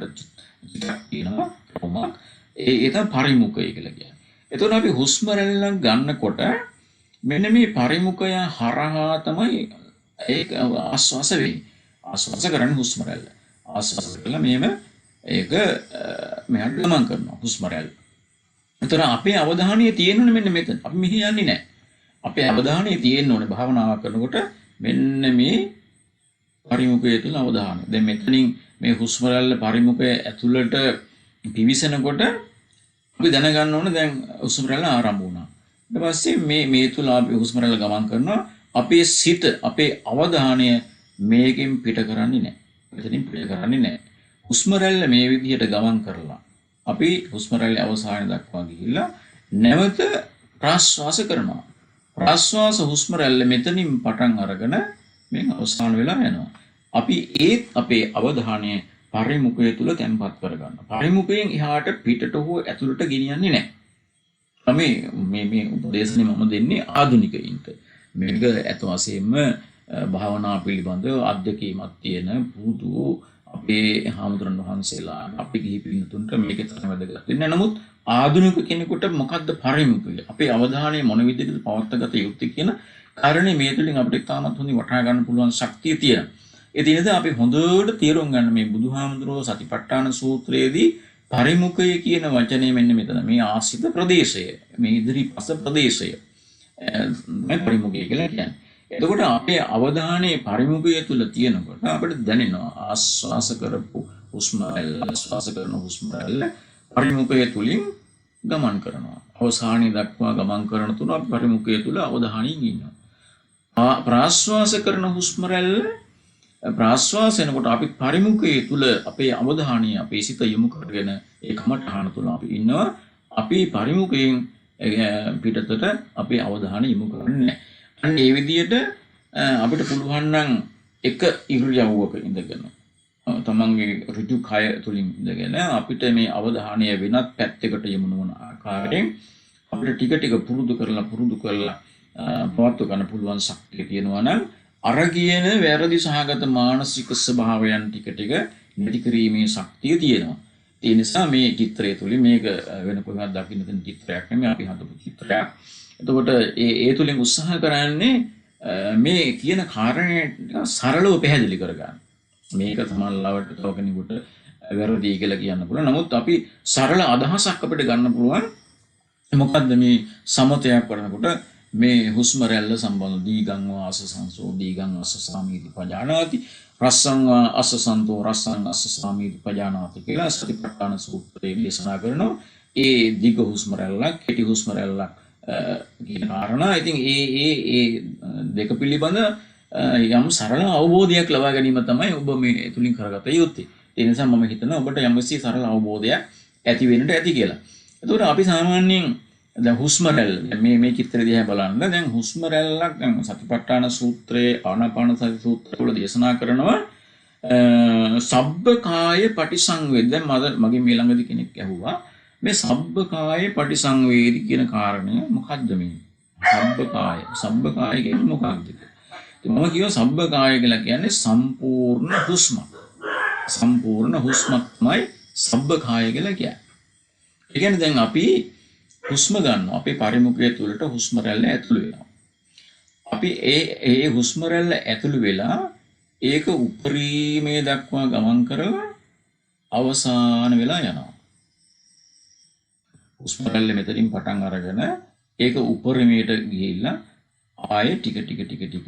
තියෙනවා කොමක්. ඒ තමයි පරිමුඛය කියලා කියන්නේ. එතකොට අපි හුස්ම රැල්ලක් ගන්නකොට මෙන්න මේ පරිමුඛය හරහා තමයි ඒක ආස්වාස වෙන්නේ. ආස්වාස කරන්නේ හුස්ම රැල්ල. ආස්වාස කළා මෙහෙම ඒක මෙහාට ගමන් කරනවා හුස්ම රැල්ල. එතන අපේ අවධානය තියෙන්නේ මෙන්න මෙතන. අපි මෙහි යන්නේ නැහැ. අපේ අවධානය තියෙන්න ඕනේ භාවනාවක් කරනකොට මෙන්න මේ පරිමුඛය තුළ අවධානය. දැන් මෙතනින් මේ හුස්ම රැල්ල පරිමුඛය ඇතුළට පිවිසෙනකොට අපි දැනගන්න ඕනේ දැන් හුස්ම රැල්ල ආරම්භ වුණා. ඊට පස්සේ මේ තුළ අපි හුස්ම රැල්ල ගමන් කරනවා. අපේ සිත, අපේ අවධානය මේකෙන් පිට කරන්නේ නැහැ. මෙතනින් පිට කරන්නේ නැහැ. හුස්ම රැල්ල මේ විදිහට ගමන් කරලා අපි හුස්ම රැල්ලේ අවසානය දක්වා ගිහිල්ලා නැවත ප්‍රාශ්වාස කරනවා. ප්‍රාශ්වාස හුස්ම රැල්ල මෙතනින් පටන් අරගෙන මේ අවසාන වෙලා යනවා. අපි ඒත් අපේ අවධානය පරිමුඛය තුල තැන්පත් කරගන්න. පරිමුඛයෙන් එහාට පිටට හෝ ඇතුළට ගෙනියන්නේ නැහැ. මේ උපදේශනේ මම දෙන්නේ ආධුනිකයින්ට. මේක ඇත්ත වශයෙන්ම භාවනා පිළිබඳව අධ්‍යක්ීමක් තියෙන පුදු අපේ හාමුදුරන් වහන්සේලා අපි ගිහි පිළිතුන්ට මේක තමයි වැදගත් වෙන්නේ. නමුත් ආධුනික කෙනෙකුට මොකද්ද පරිමුඛය? අපේ අවධානය මොන විදිහටද පවත්වාගත යුත්තේ කියන කාරණේ මේ තුලින් අපිට තාමත් හොඳින් වටහා ගන්න පුළුවන් ශක්තිය තියෙනවා. ඒ තියෙනද අපි හොඳට තේරුම් ගන්න මේ බුදුහාමුදුරුවෝ සතිපට්ඨාන සූත්‍රයේදී පරිමුඛය කියන වචනේ මෙන්න මෙතන මේ ආශ්‍රිත ප්‍රදේශය, මේ ඉදිරිපස ප්‍රදේශය මේ පරිමුඛය කියලා කියන්නේ. එතකොට අපේ අවධානය පරිමුඛය තුල තියෙනකොට අපිට දැනෙනවා ආස්වාස කරපු හුස්ම රැල්ල, ආස්වාස කරන හුස්ම රැල්ල පරිමුඛය තුලින් ගමන් කරනවා. අවසානයේ දක්වා ගමන් කරන තුන අපි පරිමුඛය තුල අවධානයෙන් ඉන්නවා. ප්‍රාශ්වාස කරන හුස්ම රැල්ල ප්‍රාශ්වාසය එනකොට අපි පරිමුඛයේ තුල අපේ අවධානය අපේ සිත යොමු කරගෙන ඒ කමඨහන තුල අපි ඉන්නවා. අපි පරිමුඛයෙන් පිටතට අපේ අවධානය යොමු කරන්නේ නැහැ. අන්න ඒ විදිහට අපිට පුළුවන් නම් එක ඉරියව්වක ඉඳගෙන තමන්ගේ ඍජු කය තුලින් ඉඳගෙන අපිට මේ අවධානය වෙනත් පැත්තකට යොමු නොවන ආකාරයෙන් අපිට ටික ටික පුරුදු කරලා පවත්ව ගන්න පුළුවන් ශක්තිය තියෙනවා නම් අර කියන වැරදි සහගත මානසික ස්වභාවයන් ටික ටික නැති කිරීමේ ශක්තිය තියෙනවා. ඒ නිසා මේ චිත්‍රය තුලින් මේක වෙන කොහොමද දකින්න තියෙන චිත්‍රයක් නෙමෙයි අපි හදපු චිත්‍රයක්. එතකොට ඒ තුලින් උත්සාහ කරන්නේ මේ කියන කාරණේ සරලව පැහැදිලි කරගන්න. මේක තමයි ලවට තව කෙනෙකුට වැරදි කියලා කියන්න පුළුවන්. නමුත් අපි සරල අදහසක් අපිට ගන්න පුළුවන්. මොකද්ද මේ සමතයක් කරනකොට මේ හුස්ම රැල්ල සම්බන්ධ දීගං වාසසංසෝ දීගං අස්සසාමීති පජානාති රස්සං අස්සසන්තෝ රස්සං අස්සසාමීති පජානාති කියලා සතිපට්ඨාන සූත්‍රයේ දේශනා කරනවා. ඒ දීග හුස්ම රැල්ලක් කෙටි හුස්ම රැල්ලක් කියන කාරණා. ඉතින් ඒ දෙක පිළිබඳ යම් සරල අවබෝධයක් ලබා ගැනීම තමයි ඔබ මේ තුලින් කරගත යුත්තේ. ඒ නිසා මම හිතනවා ඔබට යම්කිසි සරල අවබෝධයක් ඇති වෙන්නට ඇති කියලා. එතකොට අපි සාමාන්‍යයෙන් දැන් හුස්ම රැල්ල මේ චිත්‍රය දිහා බලන්න. දැන් හුස්ම රැල්ලක් දැන් සතිපට්ඨාන සූත්‍රයේ ආනාපාන සති සූත්‍රවල දේශනා කරනවා සබ්බකාය පටිසංවේද. දැන් මගේ මේ ළඟදී කෙනෙක් ඇහුවා මේ සබ්බකාය පටිසංවේදී කියන කාරණය මොකක්ද මේ? සබ්බකාය කියන්නේ මොකක්ද? මම කියව සබ්බකාය කියලා කියන්නේ සම්පූර්ණ හුස්ම. සම්පූර්ණ හුස්මක්මයි සබ්බකාය කියලා කියන්නේ. ඒ කියන්නේ දැන් අපි හුස්ම ගන්නවා. අපේ පරිමුඛය තුළට හුස්ම රැල්ල ඇතුළු වෙනවා. අපි ඒ හුස්ම රැල්ල ඇතුළු වෙලා ඒක උපරිමයේ දක්වා ගමන් කරලා අවසාන වෙලා යනවා. හුස්ම රැල්ල මෙතනින් පටන් අරගෙන ඒක උපරිමයට ගිහිල්ලා ආයෙ ටික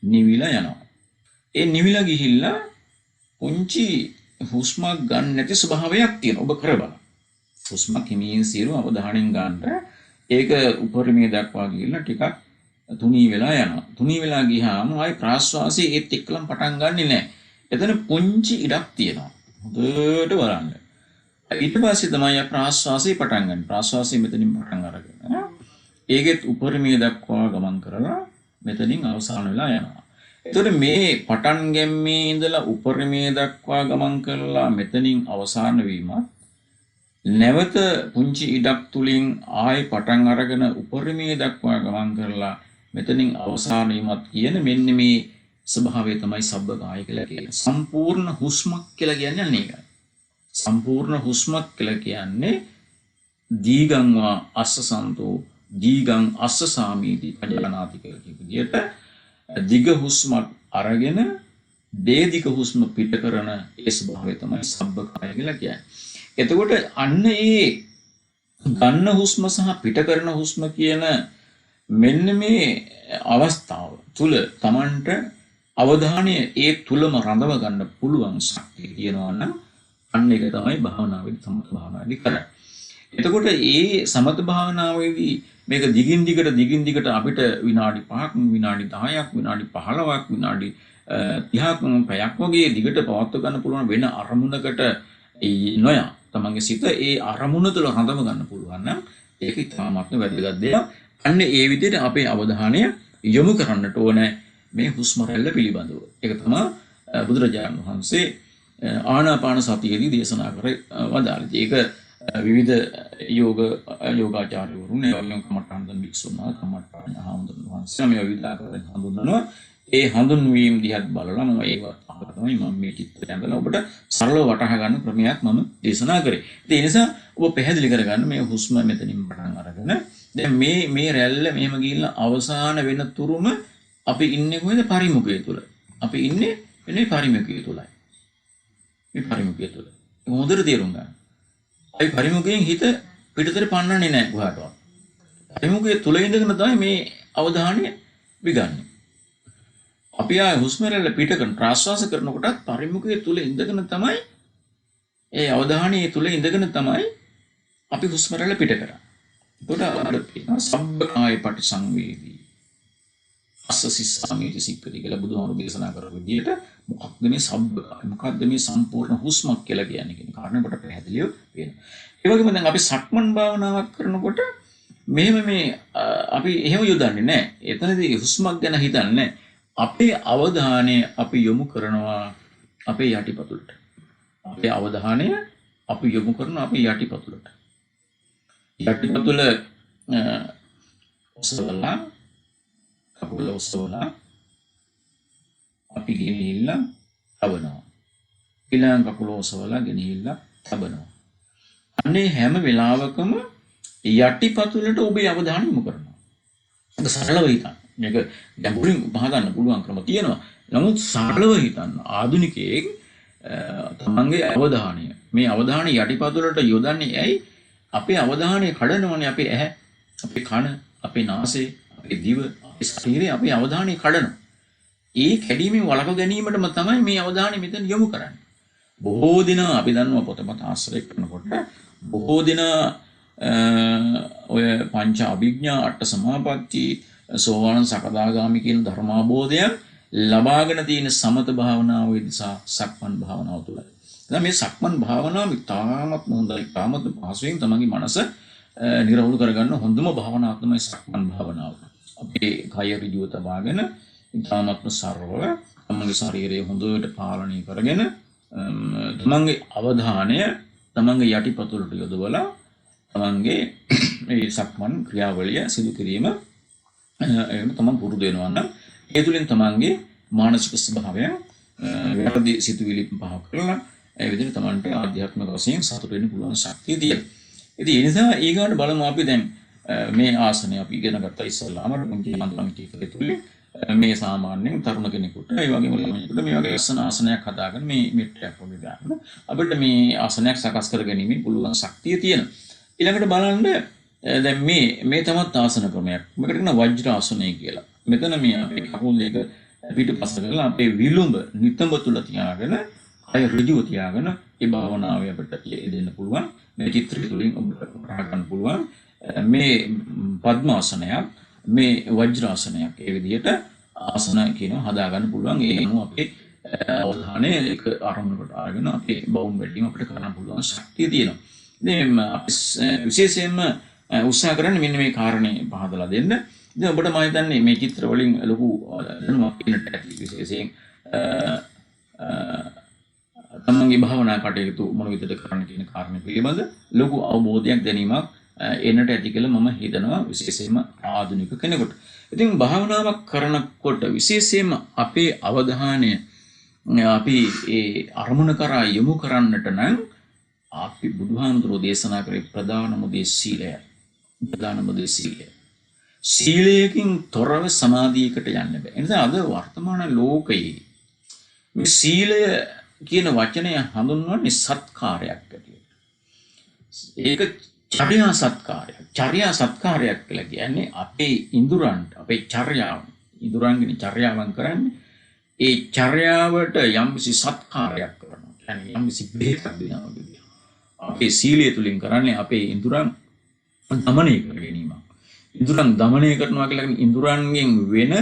නිවිලා යනවා. ඒ නිවිලා ගිහිල්ලා පුංචි හුස්මක් ගන්න නැති ස්වභාවයක් තියෙනවා. ඔබ කරබල. හුස්මක් හිමින් සියලු අවධානයෙන් ගන්නට ඒක උපරිමයේ දක්වා ගිහිල්ලා ටිකක් තුනී වෙලා යනවා. තුනී වෙලා ගියාම ආයි ප්‍රාශ්වාසයේ ඒත් එක්කලම පටන් ගන්නෙ නැහැ. එතන පුංචි ඉඩක් තියෙනවා. හොඳට බලන්න. ඊට පස්සේ තමයි ප්‍රාශ්වාසයේ පටන් ගන්න. ප්‍රාශ්වාසයේ මෙතනින් පටන් අරගෙන ඒකෙත් උපරිමයේ දක්වා ගමන් කරලා මෙතනින් අවසාන වෙලා යනවා. එතකොට මේ පටන් ගැනීමේ ඉඳලා උපරිමයේ දක්වා ගමන් කරලා මෙතනින් අවසාන වීමත් නැවත පුංචි ඉඩක් තුලින් ආයෙ පටන් අරගෙන උපරිමයේ දක්වා ගමන් කරලා මෙතනින් අවසාන වීමත් කියන මෙන්න මේ ස්වභාවය තමයි සබ්බකාය කියලා කියන්නේ. සම්පූර්ණ හුස්මක් කියලා කියන්නේ මේකයි. සම්පූර්ණ හුස්මක් කියලා කියන්නේ දීගං වා අස්සසන්තෝ දීගං අස්සසාමීති පජානාති කියලා කියපු විදිහට දිග හුස්මක් අරගෙන දේදික හුස්ම පිට කරන ඒ ස්වභාවය තමයි සබ්බකාය කියලා කියන්නේ. එතකොට අන්න ඒ ගන්න හුස්ම සහ පිට කරන හුස්ම කියන මෙන්න මේ අවස්ථාව තුල Tamanට අවධානය ඒ තුලම රඳව ගන්න පුළුවන් ශක්තිය තියෙනවා නම් අන්න ඒක තමයි භාවනාවේදී සමත භාවනාවේදී කරන්නේ. එතකොට ඒ සමත භාවනාවේදී මේක දිගින් දිගට අපිට විනාඩි 5ක් විනාඩි 10ක් විනාඩි 15ක් විනාඩි 30ක් පැයක් වගේ දිගට පවත්ව ගන්න පුළුවන් වෙන අරමුණකට නොයා තමන්ගේ සිත ඒ අරමුණ තුළ රඳව ගන්න පුළුවන් නම් ඒක ඉතාමත්ම වැදගත් දෙයක්. අන්න ඒ විදිහට අපේ අවධානය යොමු කරන්නට ඕනේ මේ හුස්ම රැල්ල පිළිබඳව. ඒක තමයි බුදුරජාණන් වහන්සේ ආනාපාන සතියේදී දේශනා කර වදාළේ. ඒක විවිධ යෝගාචාර්යවරුන් එවලම් කමඨාන් භික්ෂුණා කමඨාන් හඳුන්වන වහන්සේ මේ විවිධ ආකාරයෙන් හඳුන්වනවා. ඒ හඳුන්වීම් දිහත් බලලා මම ඒවත් තමයි මම මේ චිත්‍රය ඇඳලා ඔබට සරලව වටහා ගන්න ක්‍රමයක් මම දේශනා කරේ. ඒ නිසා ඔබ පැහැදිලි කරගන්න මේ හුස්ම මෙතනින් පටන් අරගෙන දැන් මේ රැල්ල මෙහෙම ගිහිල්ලා අවසාන වෙන තුරුම අපි ඉන්නේ කොහෙද? පරිමුඛය තුල. අපි ඉන්නේ මේ පරිමුඛය තුලයි. මේ පරිමුඛය තුල. හොඳට තේරුම් ගන්න. අපි පරිමුඛයෙන් හිත පිටතට පන්නන්නේ නැහැ කොහාටවත්. පරිමුඛයේ තුල ඉඳගෙන තමයි මේ අවධානය විගන්නේ. අපි ආ හුස්ම රැල්ල පිට කරන ප්‍රාශ්වාස කරනකොටත් පරිමුඛයේ තුල ඉඳගෙන තමයි ඒ අවධානයේ තුල ඉඳගෙන තමයි අපි හුස්ම රැල්ල පිට කරන්නේ. ඒකට අපිට සබ්බකාය පටිසංවේදී. අස්සසිස්සාමීති සික්කති කියලා බුදුහාමුදුරුවෝ දේශනා කරපු විදිහට මොකක්ද මේ සම්පූර්ණ හුස්මක් කියලා කියන්නේ කියන කාරණේ අපට පැහැදිලිව වෙනවා. ඒ වගේම දැන් අපි සක්මන් භාවනාවක් කරනකොට මෙහෙම මේ අපි එහෙම යොදන්නේ නැහැ. එතනදී හුස්මක් ගැන හිතන්නේ අපේ අවධානය අපි යොමු කරනවා අපේ යටිපතුලට. අපේ අවධානය අපි යොමු කරනවා අපේ යටිපතුලට. යටිපතුල ඔසවලා කකුල ඔසවලා අපි ගෙනිහිල්ලා තබනවා. ඊළඟ කකුල ඔසවලා ගෙනිහිල්ලා තබනවා. අනේ හැම වෙලාවකම යටිපතුලට ඔබේ අවධානය යොමු කරනවා. ඒක සරලව හිතන්න. මේක ගැඹුරින් බහගන්න පුළුවන් ක්‍රම තියෙනවා. නමුත් සරලව හිතන්න ආධුනිකයෙක් තමන්ගේ අවධානය මේ අවධානය යටිපතුලට යොදන්නේ ඇයි? අපේ අවධානය කඩනවනේ අපේ ඇහැ, අපේ කන, අපේ නාසය, අපේ දිව, අපේ ශරීරය අපේ අවධානය කඩනවා. ඒ කැඩීමෙන් වළක්ව ගැනීමටම තමයි මේ අවධානය මෙතන යොමු කරන්නේ. බොහෝ දින අපි දන්නවා පොතපත ආශ්‍රය කරනකොට බොහෝ දින ඔය පංච අභිඥා අට සමාපatti සෝවාන් සකදාගාමි කියන ධර්මාබෝධයන් ලබාගෙන තියෙන සමත භාවනාවේදී සක්මන් භාවනාව තුළයි. දැන් මේ සක්මන් භාවනාව ඉතාමත් හොඳයි. ඉතාමත් පහසුවෙන් තමන්ගේ මනස නිරවුල් කරගන්න හොඳම භාවනාවක් තමයි සක්මන් භාවනාව. අපේ කය ඍජුව තබාගෙන ඉතාමත්ම සරලව තමන්ගේ ශරීරය හොඳට පාලනය කරගෙන තමන්ගේ අවධානය තමන්ගේ යටිපතුලට යොදවලා තමන්ගේ මේ සක්මන් ක්‍රියාවලිය සිදු කිරීම තමන් පුරුදු වෙනවා නම් ඒ තුළින් තමන්ගේ මානසික ස්වභාවය වැරදි සිතුවිලි පහ කරලා ඒ විදිහට තමන්ට ආධ්‍යාත්මික වශයෙන් සතුට වෙන්න පුළුවන් ශක්තිය තියෙනවා. ඉතින් ඒ නිසා ඊගාට බලමු අපි දැන් මේ ආසනය අපි ඉගෙන ගත්තා ඉස්සෙල්ලාම මම කීකේ තුලින් මේ සාමාන්‍යයෙන් තරුණ කෙනෙකුට ඒ වගේම ළමයෙකුට මේ වගේ ලස්සන ආසනයක් හදාගෙන මේ මෙට්ටයක් වගේ දාන්න අපිට මේ ආසනයක් සකස් කර ගැනීමේ පුළුවන් ශක්තිය තියෙනවා. ඊළඟට බලන්න දැන් මේ තමත් ආසන ක්‍රමයක්. මේකට කියන වජ්‍ර ආසනය කියලා. මෙතන මේ අපේ කකුල් දෙක පිටපස කරලා අපේ විලුඹ නිතඹ තුල තියාගෙන අය ඍජුව තියාගෙන ඒ භාවනාවේ අපිට යෙදෙන්න පුළුවන්. මේ චිත්‍රය තුලින් ඔබට වටහා ගන්න පුළුවන් මේ පద్මාසනයක් මේ වජ්‍රාසනයක් ඒ විදිහට ආසන කියනවා හදා ගන්න පුළුවන්. ඒ අනුව අපේ අවධානය එක අරමුණකට අරගෙන අපේ බවුම් වැඩිම අපිට කරන්න පුළුවන් ශක්තිය තියෙනවා. ඉතින් අපි විශේෂයෙන්ම උත්සාහ කරන්නේ මෙන්න මේ කාරණේ පහදලා දෙන්න. ඉතින් ඔබට මම හිතන්නේ මේ චිත්‍ර වලින් ලොකු දැනුමක් ඉන්නට ඇති. විශේෂයෙන් තමන්ගේ භාවනා කටයුතු මොන විදිහට කරන්න කියන කාරණේ පිළිබඳ ලොකු අවබෝධයක් දැනීමක් එන්නට ඇති කියලා මම හිතනවා විශේෂයෙන්ම ආධුනික කෙනෙකුට. ඉතින් භාවනාවක් කරනකොට විශේෂයෙන්ම අපේ අවධානය අපි ඒ අරමුණ කරා යොමු කරන්නට නම් අපි බුදුහාමුදුරෝ දේශනා කරේ ප්‍රධානම දේ සීලයයි. ප්‍රධානම දේ සීලය. සීලයෙන් තොරව සමාධියකට යන්න බෑ. ඒ නිසා අද වර්තමාන ලෝකයේ මේ සීලය කියන වචනය හඳුන්වන්නේ සත්කාරයක් ඇටියට. ඒක චර්යා සත්කාරයක්. චර්යා සත්කාරයක් කියලා කියන්නේ අපේ ඉඳුරන්ට අපේ චර්යාව ඉඳුරන්ගේ චර්යාවන් කරන්නේ ඒ චර්යාවට යම්කිසි සත්කාරයක් කරනවා. කියන්නේ යම්කිසි බෙහෙතක් දෙනවා කියන්නේ. අපේ සීලය තුලින් කරන්නේ අපේ ඉඳුරන් දමනය කර ගැනීම. ඉඳුරන් දමනය කරනවා කියලා කියන්නේ ඉඳුරන්ගෙන් වෙන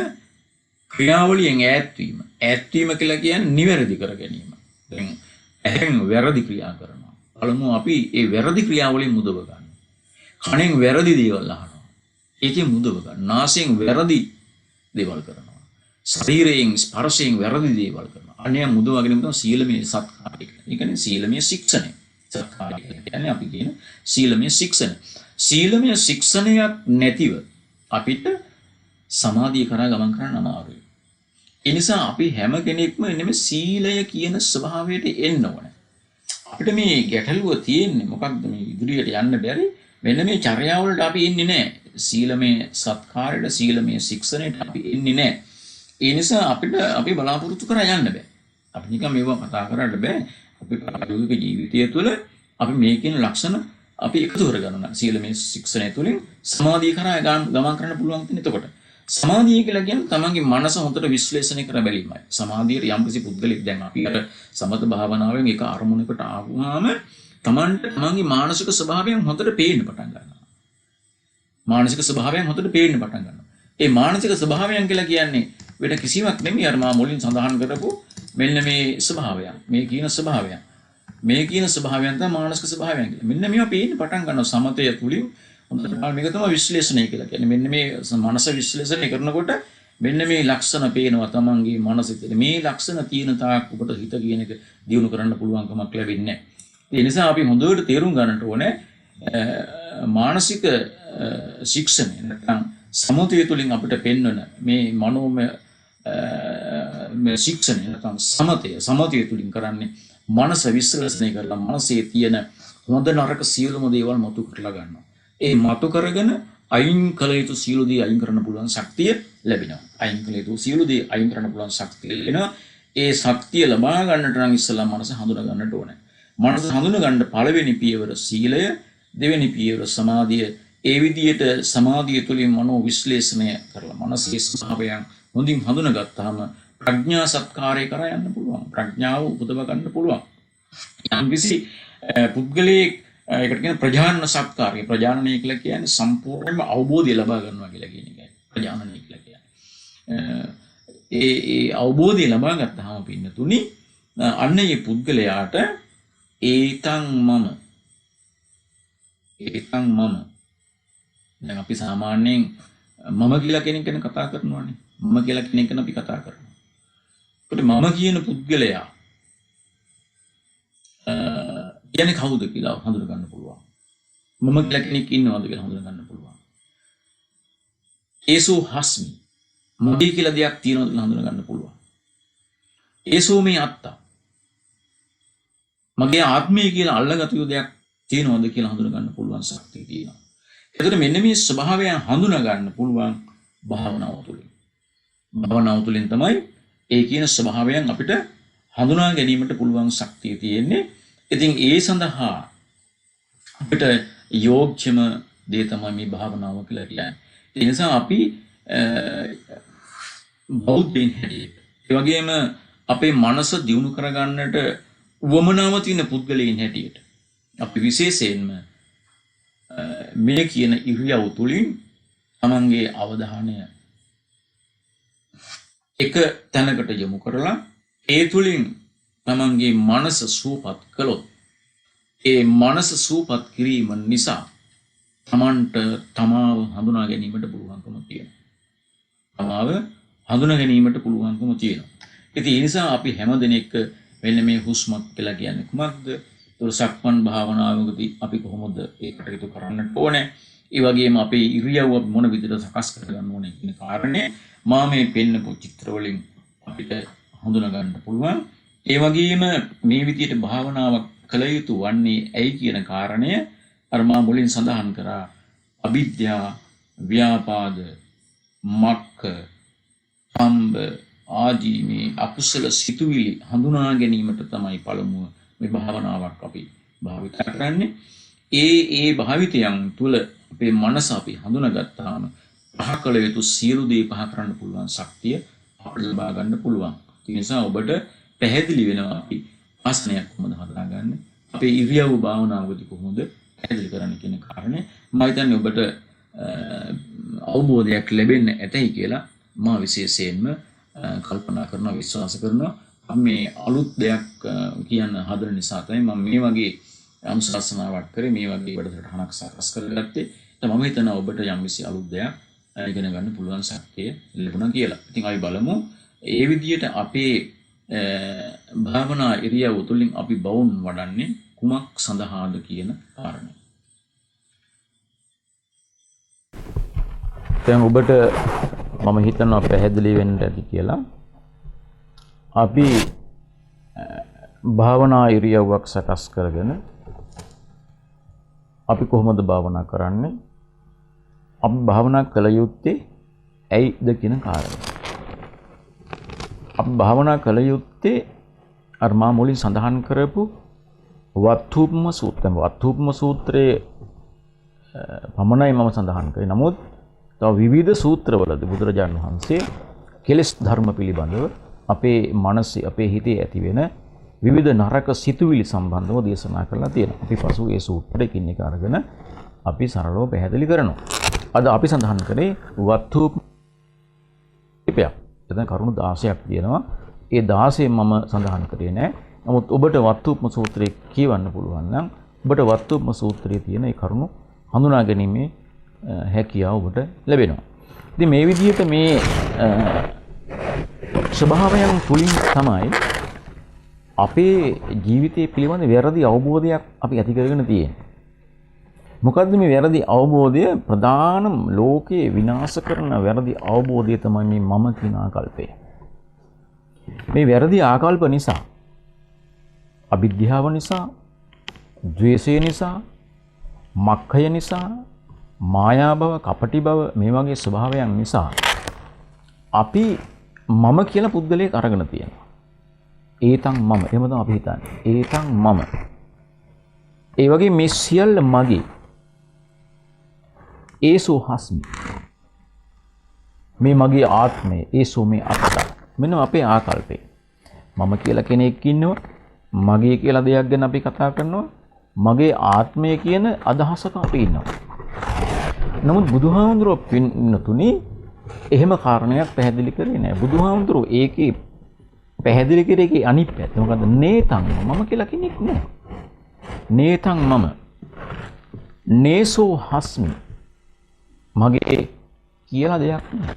ක්‍රියාවලියෙන් ඈත් වීම. ඈත් වීම කියලා කියන්නේ නිවැරදි කර ගැනීම. දැන් ඇහෙන් වැරදි ක්‍රියා කරනවා. බලමු අපි ඒ වැරදි ක්‍රියාවලින් මුදව ගන්න. කනෙන් වැරදි දේවල් අහනවා. ඒකෙන් මුදව ගන්න. නාසයෙන් වැරදි දේවල් කරනවා. ශරීරයෙන් ස්පර්ශයෙන් වැරදි දේවල් කරනවා. අනේ මුදවගෙන තමයි සීලමය සත්කාරය. ඒ කියන්නේ සීලමය ශික්ෂණය. සත්කාරය කියන්නේ අපි කියන සීලමය ශික්ෂණ. සීලමය ශික්ෂණයක් නැතිව අපිට සමාධිය කරා ගමන් කරන්න අමාරුයි. ඒ නිසා අපි හැම කෙනෙක්ම මේ සීලය කියන ස්වභාවයට එන්න ඕනේ. අපිට මේ ගැටලුව තියෙන්නේ මොකක්ද මේ ඉදිරියට යන්න බැරි මෙන්න මේ චර්යාවලට අපි එන්නේ නැහැ. සීලමය සත්කාරයට සීලමය ශික්ෂණයට අපි එන්නේ නැහැ. ඒ නිසා අපිට අපි බලාපොරොත්තු කරා යන්න බෑ. අපි නිකන් මේවා කතා කරන්න බෑ. අපි ප්‍රායෝගික ජීවිතය තුළ අපි මේ කියන ලක්ෂණ අපි එකතු කරගන්නවා. සීලමය ශික්ෂණය තුළින් සමාධිය කරා ගමන් කරන්න පුළුවන් තියෙන. එතකොට සමාධිය කියලා කියන්නේ තමන්ගේ මනස හොඳට විශ්ලේෂණය කර බැලීමයි. සමාධියට යම්කිසි පුද්ගලෙක් දැන් අපි අර සමත භාවනාවෙන් එක අරමුණකට ආවම තමන්ට තමන්ගේ මානසික ස්වභාවයෙන් හොඳට පේන්න පටන් ගන්නවා. මානසික ස්වභාවයෙන් හොඳට පේන්න පටන් ගන්නවා. ඒ මානසික ස්වභාවයන් කියලා කියන්නේ වෙන කිසිවක් නෙමෙයි අර මා මුලින් සඳහන් කරපු මෙන්න මේ ස්වභාවයන්. මේ කියන ස්වභාවයන්. මේ කියන ස්වභාවයන් තමයි මානසික ස්වභාවයන් කියලා. මෙන්න මේවා පේන්න පටන් ගන්නවා සමතය තුලින්. හොඳට මේක තමයි විශ්ලේෂණය කියලා කියන්නේ. මෙන්න මේ මනස විශ්ලේෂණය කරනකොට මෙන්න මේ ලක්ෂණ පේනවා තමන්ගේ මනසේ. මේ ලක්ෂණ තියෙන තාක් ඔබට හිත කියන එක දියුණු කරන්න පුළුවන් කමක් ලැබෙන්නේ නැහැ. ඒ නිසා අපි හොඳට තේරුම් ගන්නට ඕනේ මානසික ශික්ෂණය නැත්නම් සමතය තුලින් අපිට පෙන්වන මේ මනෝමය ශික්ෂණය නැත්නම් සමතය තුලින් කරන්නේ මනස විශ්ලේෂණය කරලා මනසේ තියෙන හොඳ නරක සියලුම දේවල් මතු කරලා ගන්නවා. ඒ මතු කරගෙන අයින් කළ යුතු සියලු දේ අයින් කරන්න පුළුවන් ශක්තිය ලැබෙනවා. අයින් කළ යුතු සියලු දේ අයින් කරන්න පුළුවන් ශක්තිය ලැබෙනවා. ඒ ශක්තිය ලබා ගන්නට නම් ඉස්සලා මනස හඳුනා ගන්නට ඕනේ. මනස හඳුනා ගන්න පළවෙනි පියවර සීලය, දෙවෙනි පියවර සමාධිය. ඒ විදිහට සමාධිය තුළින් මනෝ විශ්ලේෂණය කරලා මනසේ ස්වභාවයන් හොඳින් හඳුනාගත්තාම ප්‍රඥා සත්කාරය කරා යන්න පුළුවන්. ප්‍රඥාව උපදව ගන්න පුළුවන්. යම්කිසි පුද්ගලයේ ඒකට කියන ප්‍රඥාන සත්කාරය. ප්‍රඥානනය කියලා කියන්නේ සම්පූර්ණයෙන්ම අවබෝධය ලබා ගන්නවා කියලා කියන එකයි. ප්‍රඥානනය කියලා කියන්නේ. ඒ අවබෝධය ලබා ගත්තාම පින්නතුනි අන්න ඒ පුද්ගලයාට ඒතං මම දැන් අපි සාමාන්‍යයෙන් මම කියලා කෙනෙක් ගැන කතා කරනවානේ. මම කියලා කෙනෙක් ගැන අපි කතා කරනවා. ඒකට මම කියන පුද්ගලයා කියන්නේ කවුද කියලා හඳුනා ගන්න පුළුවන්. මම කියලා කෙනෙක් ඉන්නවද කියලා හඳුනා ගන්න පුළුවන්. ඒසෝ හස්මි මගේ කියලා දෙයක් තියෙනවද කියලා හඳුනා ගන්න පුළුවන්. ඒසෝ මේ අත්තා මගේ ආත්මය කියලා අල්ලගත් යු දෙයක් තියෙනවද කියලා හඳුනා ගන්න පුළුවන් ශක්තිය තියෙනවා. එතකොට මෙන්න මේ ස්වභාවයන් හඳුනා ගන්න පුළුවන් භාවනාව තුළින්. භාවනාව තුළින් තමයි ඒ කියන ස්වභාවයන් අපිට හඳුනා ගැනීමට පුළුවන් ශක්තිය තියෙන්නේ. ඉතින් ඒ සඳහා අපිට යෝග්‍යම දේ තමයි මේ භාවනාව කියලා කියන්නේ. ඒ නිසා අපි බෞද්ධයින් හැටියට ඒ වගේම අපේ මනස දියුණු කරගන්නට උවමනාව තියෙන පුද්ගලයන් හැටියට අපි විශේෂයෙන්ම මේ කියන ඉරියව් තුලින් තමන්ගේ අවධානය එක තැනකට යොමු කරලා ඒ තුලින් තමන්ගේ මනස සූපත් කළොත් ඒ මනස සූපත් කිරීම නිසා තමන්ට තමාව හඳුනා ගැනීමට පුළුවන්කම තියෙනවා. තමාව හඳුනා ගැනීමට පුළුවන්කම තියෙනවා. ඉතින් ඒ නිසා අපි හැමදෙනෙක් මෙන්න මේ හුස්මක් කියලා කියන්නේ කුමක්ද? සක්මන් භාවනාවකදී අපි කොහොමද ඒක කටයුතු කරන්නට ඕනේ? ඒ වගේම අපේ ඉරියව්ව මොන විදිහට සකස් කරගන්න ඕනේ කියන කාරණේ මා මේ පෙන්නපු චිත්‍ර වලින් අපිට හඳුනා ගන්න පුළුවන්. ඒ වගේම මේ විදිහට භාවනාවක් කළ යුතු වන්නේ ඇයි කියන කාරණය අර මා මුලින් සඳහන් කරා අවිද්‍යා, ව්‍යාපාද, මක්ඛ, අම්බ ආදී මේ අකුසල සිතුවිලි හඳුනා ගැනීමට තමයි පළමුව මේ භාවනාවක් අපි භාවිත කරන්නේ. ඒ භාවිතයන් තුළ අපේ මනස අපි හඳුනාගත්තාම පහ කළ යුතු සියලු දේ පහ කරන්න පුළුවන් ශක්තිය අපිට ලබා ගන්න පුළුවන්. ඒ නිසා ඔබට පැහැදිලි වෙනවා අපි ආසනයක් කොහොමද හදාගන්නේ, අපේ ඉරියව් භාවනාවකදී කොහොමද පැහැදිලි කරන්න කියන කාරණේ මම හිතන්නේ ඔබට අවබෝධයක් ලැබෙන්න ඇතයි කියලා මා විශේෂයෙන්ම කල්පනා කරනවා, විශ්වාස කරනවා. මේ අලුත් දෙයක් කියන්න හදන නිසා තමයි මම මේ වගේ අනුශාසනාවක් කරේ, මේ වගේ වැඩසටහනක් සකස් කරගත්තේ. මම හිතනවා ඔබට යම්කිසි අලුත් දෙයක් ඉගෙන ගන්න පුළුවන් ශක්තිය ලැබුණා කියලා. ඉතින් අපි බලමු ඒ විදිහට අපේ භාවනා ඉරියව් තුළින් අපි බවුන් වඩන්නේ කුමක් සඳහාද කියන කාරණය. දැන් ඔබට මම හිතනවා පැහැදිලි වෙන්න ඇති කියලා. අපි භාවනා ඉරියව්වක් සකස් කරගෙන අපි කොහොමද භාවනා කරන්නේ? අපි භාවනා කළ යුත්තේ ඇයිද කියන කාරණය. අපි භාවනා කළ යුත්තේ අර මා මුලින් සඳහන් කරපු වත්ථූපම සූත්‍රය. වත්ථූපම සූත්‍රයේ පමණයි මම සඳහන් කරේ. නමුත් තව විවිධ සූත්‍රවලදී බුදුරජාණන් වහන්සේ කෙලෙස් ධර්ම පිළිබඳව අපේ මනසේ, අපේ හිතේ ඇති වෙන විවිධ නරක සිතුවිලි සම්බන්ධව දේශනා කරලා තියෙනවා. අපි පසු ඒ සූත්‍රයකින් එක අරගෙන අපි සරලව පැහැදිලි කරනවා. අද අපි සඳහන් කරේ වත්ථූප එතන කරුණු 16ක් තියෙනවා. ඒ 16 මම සඳහන් කරේ නැහැ. නමුත් ඔබට වත්තුප්ම සූත්‍රය කියවන්න පුළුවන් නම් ඔබට වත්තුප්ම සූත්‍රයේ තියෙන ඒ කරුණු හඳුනා ගැනීමේ හැකියාව ඔබට ලැබෙනවා. ඉතින් මේ විදිහට මේ ස්වභාවයන් තුලින් තමයි අපේ ජීවිතය පිළිබඳ වැරදි අවබෝධයක් අපි ඇති කරගෙන තියෙන්නේ. මොකද්ද මේ වැරදි අවබෝධය? ප්‍රධානම ලෝකයේ විනාශ කරන වැරදි අවබෝධය තමයි මේ මම කියන ආකල්පය. මේ වැරදි ආකල්ප නිසා, අවිද්‍යාව නිසා, ද්වේෂය නිසා, මක්ඛය නිසා, මායා බව, කපටි බව මේ වගේ ස්වභාවයන් නිසා අපි මම කියලා පුද්ගලයෙක් අරගෙන තියෙනවා. ඒතන් මම. එහෙම තමයි අපි හිතන්නේ. ඒතන් මම. ඒ වගේ මේ සියල්ල මගේ. ඒසෝ හස්මි. මේ මගේ ආත්මය. ඒසෝ මේ අත්තා. මෙන්න අපේ ආකල්පය. මම කියලා කෙනෙක් ඉන්නවා. මගේ කියලා දෙයක් ගැන අපි කතා කරනවා. මගේ ආත්මය කියන අදහසක අපි ඉන්නවා. නමුත් බුදුහාමුදුරුවෝ පින්නතුනි එහෙම කාරණයක් පැහැදිලි කරේ නැහැ. බුදුහාමුදුරුවෝ ඒකේ පැහැදිලි කරේ ඒකේ අනිත් පැත්ත. මොකද්ද? නේතං මම කියලා කෙනෙක් නෑ. නේතං මම. නේසෝ හස්මි. මගේ කියලා දෙයක් නෑ.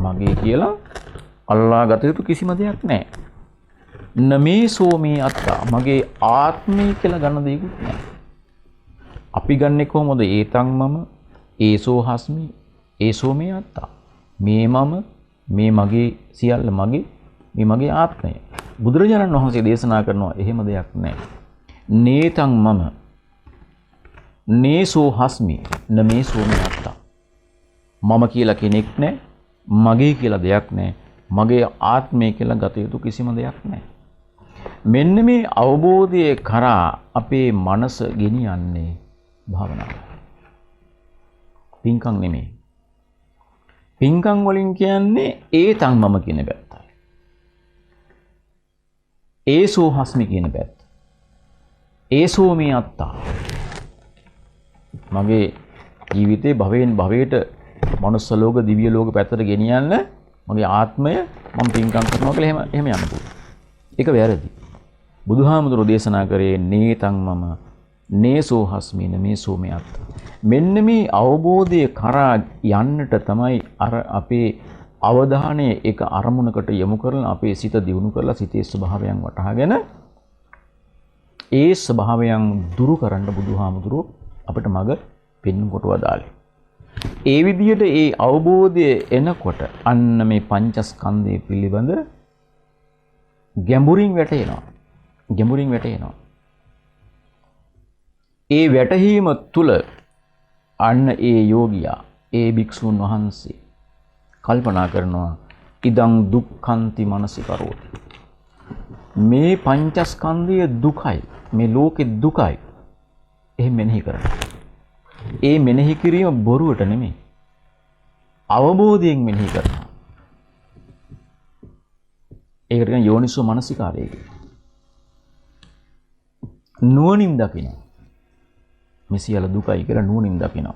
මගේ කියලා අල්ලා ගත යුතු කිසිම දෙයක් නෑ. නමේසෝ මේ අත්තා. මගේ ආත්මය කියලා ගන්න දෙයක්වත් නෑ. අපි ගන්නෙ කොහොමද? ඒතං මම, ඒසෝ හස්මි, ඒසෝ මේ අත්තා. මේ මම, මේ මගේ සියල්ල මගේ, මේ මගේ ආත්මය. බුදුරජාණන් වහන්සේ දේශනා කරනවා එහෙම දෙයක් නෑ. නේතං මම, නේසෝ හස්මි, නමේසෝ මේ අත්තා. මම කියලා කෙනෙක් නෑ, මගේ කියලා දෙයක් නෑ, මගේ ආත්මය කියලා ගත යුතු කිසිම දෙයක් නෑ. මෙන්න මේ අවබෝධය කරා අපේ මනස ගෙනියන්නේ භාවනාව. පින්කම් නෙමෙයි. පින්කම් වලින් කියන්නේ ඒතං මම කියන පැත්තයි. ඒසෝ හස්මි කියන පැත්ත. ඒසෝ මේ අත්තා. මගේ ජීවිතේ භවයෙන් භවයට මනුස්ස ලෝක, දිව්‍ය ලෝක පැත්තට ගෙනියන්න මගේ ආත්මය මම පින්කම් කරනවා කියලා එහෙම යන්න පුළුවන්. ඒක වැරදි. බුදුහාමුදුරෝ දේශනා කරේ නේතං මම, නේසෝ හස්මින මේසෝ මේ අත්තා. මෙන්න මේ අවබෝධය කරා යන්නට තමයි අර අපේ අවධානය එක අරමුණකට යොමු කරලා අපේ සිත දියුණු කරලා සිතේ ස්වභාවයන් වටහාගෙන ඒ ස්වභාවයන් දුරු කරන්න බුදුහාමුදුරෝ අපිට මඟ පෙන්වකොට වදාළේ. ඒ විදිහට ඒ අවබෝධය එනකොට අන්න මේ පංචස්කන්ධය පිළිබඳ ගැඹුරින් වැටෙනවා. ගැඹුරින් වැටෙනවා. ඒ වැටහීම තුල අන්න ඒ යෝගියා, ඒ භික්ෂුන් වහන්සේ කල්පනා කරනවා ඉදං දුක්ඛන්ති මනසිකරෝති. මේ පංචස්කන්ධය දුකයි, මේ ලෝකේ දුකයි. එහෙම මෙනෙහි කරනවා. ඒ මෙනෙහි කිරීම බොරුවට නෙමෙයි. අවබෝධයෙන් මෙනෙහි කරනවා. ඒකට කියන යෝනිසෝ මනසිකාරය කියලා. නුවණින් දකිනවා. මේ සියලු දුකයි කියලා නුවණින් දකිනවා.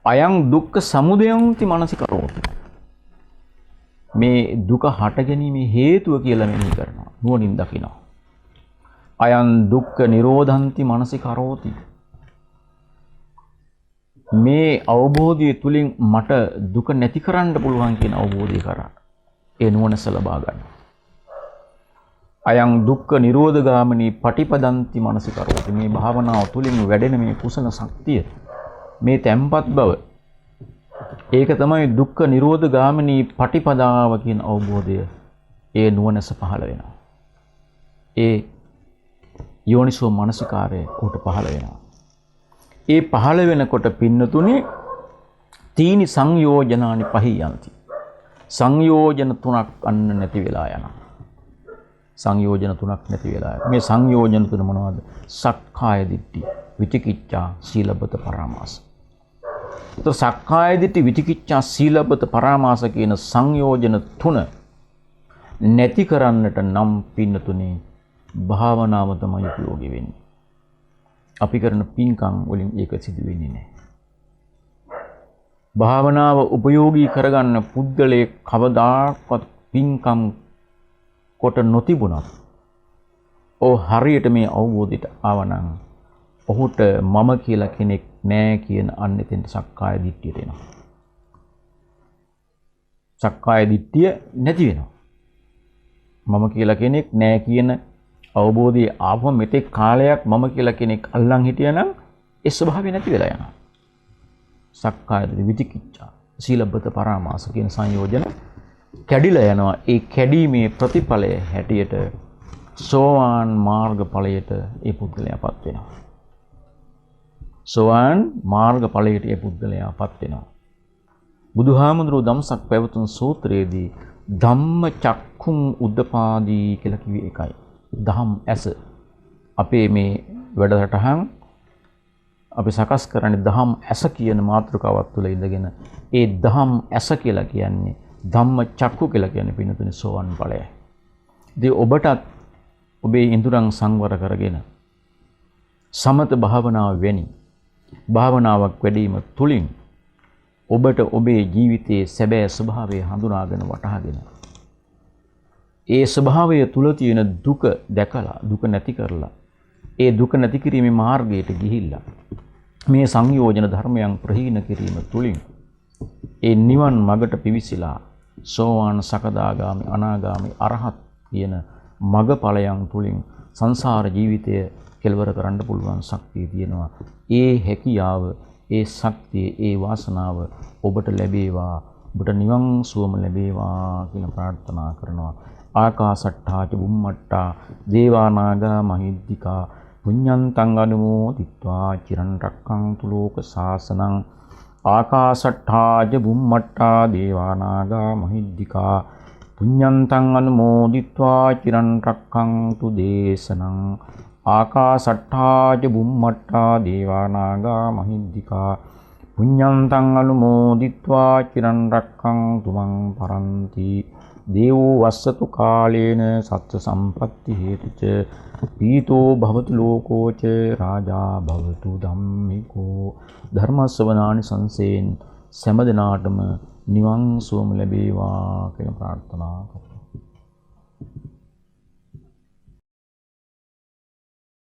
අයං දුක්ඛ සමුදයන්ති මනසිකරෝති. මේ දුක හට ගැනීමේ හේතුව කියලා මෙනෙහි කරනවා. නුවණින් දකිනවා. අයං දුක්ඛ නිරෝධන්ති මනසිකරෝති. මේ අවබෝධය තුලින් මට දුක නැති කරන්න පුළුවන් කියන අවබෝධය කරා ඒ නුවණස ලබා ගන්න. අයං දුක්ඛ නිරෝධගාමිනී පටිපදන්ති මනසිකරෝති. මේ භාවනාව තුලින් වැඩෙන මේ කුසල ශක්තිය, මේ තැම්පත් බව, ඒක තමයි දුක්ඛ නිරෝධගාමිනී පටිපදාව කියන අවබෝධය. ඒ නුවණස පහළ වෙනවා. ඒ යෝනිසෝ මනසිකාරය උට පහළ වෙනවා. ඒ පහළ වෙනකොට පින්නතුනේ තීනි සංයෝජනානි පහියන්ති. සංයෝජන තුනක් අන්න නැති වෙලා යනවා. සංයෝජන තුනක් නැති වෙලා යනවා. මේ සංයෝජන තුන මොනවද? සක්කාය දිට්ඨි, විචිකිච්ඡා, සීලබ්බත පරාමාස. તો සක්කාය දිට්ඨි, විචිකිච්ඡා, සීලබ්බත පරාමාස කියන සංයෝජන තුන නැති කරන්නට නම් පින්නතුනේ භාවනාව තමයි උපයෝගී වෙන්නේ. අපි කරන පින්කම් වලින් ඒක සිදු වෙන්නේ නැහැ. භාවනාව උපයෝගී කරගන්න පුද්ගලයෙක් කවදාකවත් පින්කම් කොට නොතිබුණත් ඔහු හරියට මේ අවබෝධයට ආවනම් ඔහුට මම කියලා කෙනෙක් නැහැ කියන අන්න එතෙන්ට සක්කාය දිට්ඨියට එනවා. සක්කාය දිට්ඨිය නැති වෙනවා. මම කියලා කෙනෙක් නැහැ කියන අවබෝධය ආවම මෙතෙක් කාලයක් මම කියලා කෙනෙක් අල්ලන් හිටියනම් ඒ ස්වභාවය නැති වෙලා යනවා. සක්කාය විචිකිච්ඡා සීලබ්බත පරාමාස කියන සංයෝජන කැඩිලා යනවා. ඒ කැඩීමේ ප්‍රතිඵලය හැටියට සෝවාන් මාර්ගඵලයට ඒ පුද්ගලයාපත් වෙනවා. සෝවාන් මාර්ගඵලයට ඒ පුද්ගලයාපත් වෙනවා. බුදුහාමුදුරුවෝ ධම්සක් පැවතුම් සූත්‍රයේදී ධම්ම චක්ඛුං උද්දපාදී කියලා කිව්වේ ඒකයි. දහම් ඇස. අපේ මේ වැඩසටහන් අපි සකස් කරන්නේ දහම් ඇස කියන මාතෘකාවක් තුළ ඉඳගෙන ඒ දහම් ඇස කියලා කියන්නේ ධම්ම චක්ඛු කියලා කියන්නේ පින්නතුනේ සෝවන් ඵලයයි. ඉතින් ඔබටත් ඔබේ ඉඳුරන් සංවර කරගෙන සමත භාවනාව වැනි භාවනාවක් වැඩිම තුලින් ඔබට ඔබේ ජීවිතයේ සැබෑ ස්වභාවය හඳුනාගෙන වටහාගෙන ඒ ස්වභාවය තුල තියෙන දුක දැකලා දුක නැති කරලා ඒ දුක නැති කිරීමේ මාර්ගයට ගිහිල්ලා මේ සංයෝජන ධර්මයන් ප්‍රහීන කිරීම තුලින් ඒ නිවන් මගට පිවිසිලා සෝවාන් සකදාගාමි අනාගාමි අරහත් කියන මගඵලයන් තුලින් සංසාර ජීවිතය කෙලවර කරන්න පුළුවන් ශක්තිය තියෙනවා. ඒ හැකියාව ඒ ශක්තිය ඒ වාසනාව ඔබට ලැබේවා. ඔබට නිවන් සුවම ලැබේවා කියලා ප්‍රාර්ථනා කරනවා. ආකාසට්ඨා ච බුම්මට්ඨා දේවා නාග මහිද්దికා පුඤ්ඤන්තං අනුමෝදිත්වා චිරන් රක්ඛන්තු ලෝක සාසනං. ආකාසට්ඨා ච බුම්මට්ඨා දේවා නාග මහිද්దికා පුඤ්ඤන්තං අනුමෝදිත්වා චිරන් රක්ඛන්තු දේශනං. ආකාසට්ඨා ච බුම්මට්ඨා දේවා නාග මහිද්దికා පුඤ්ඤන්තං අනුමෝදිත්වා චිරන් රක්ඛන්තු මං පරන්ති. දේවෝ වස්සතු කාලේන සත්ත්ව සම්පatti හේතුච පීතෝ භවතු ලෝකෝ ච රාජා භවතු ධම්මිකෝ. ධර්ම ශ්‍රවණානි සංසේන් සෑම දිනාටම නිවන් සුවම ලැබේවා කියලා ප්‍රාර්ථනා කරමු.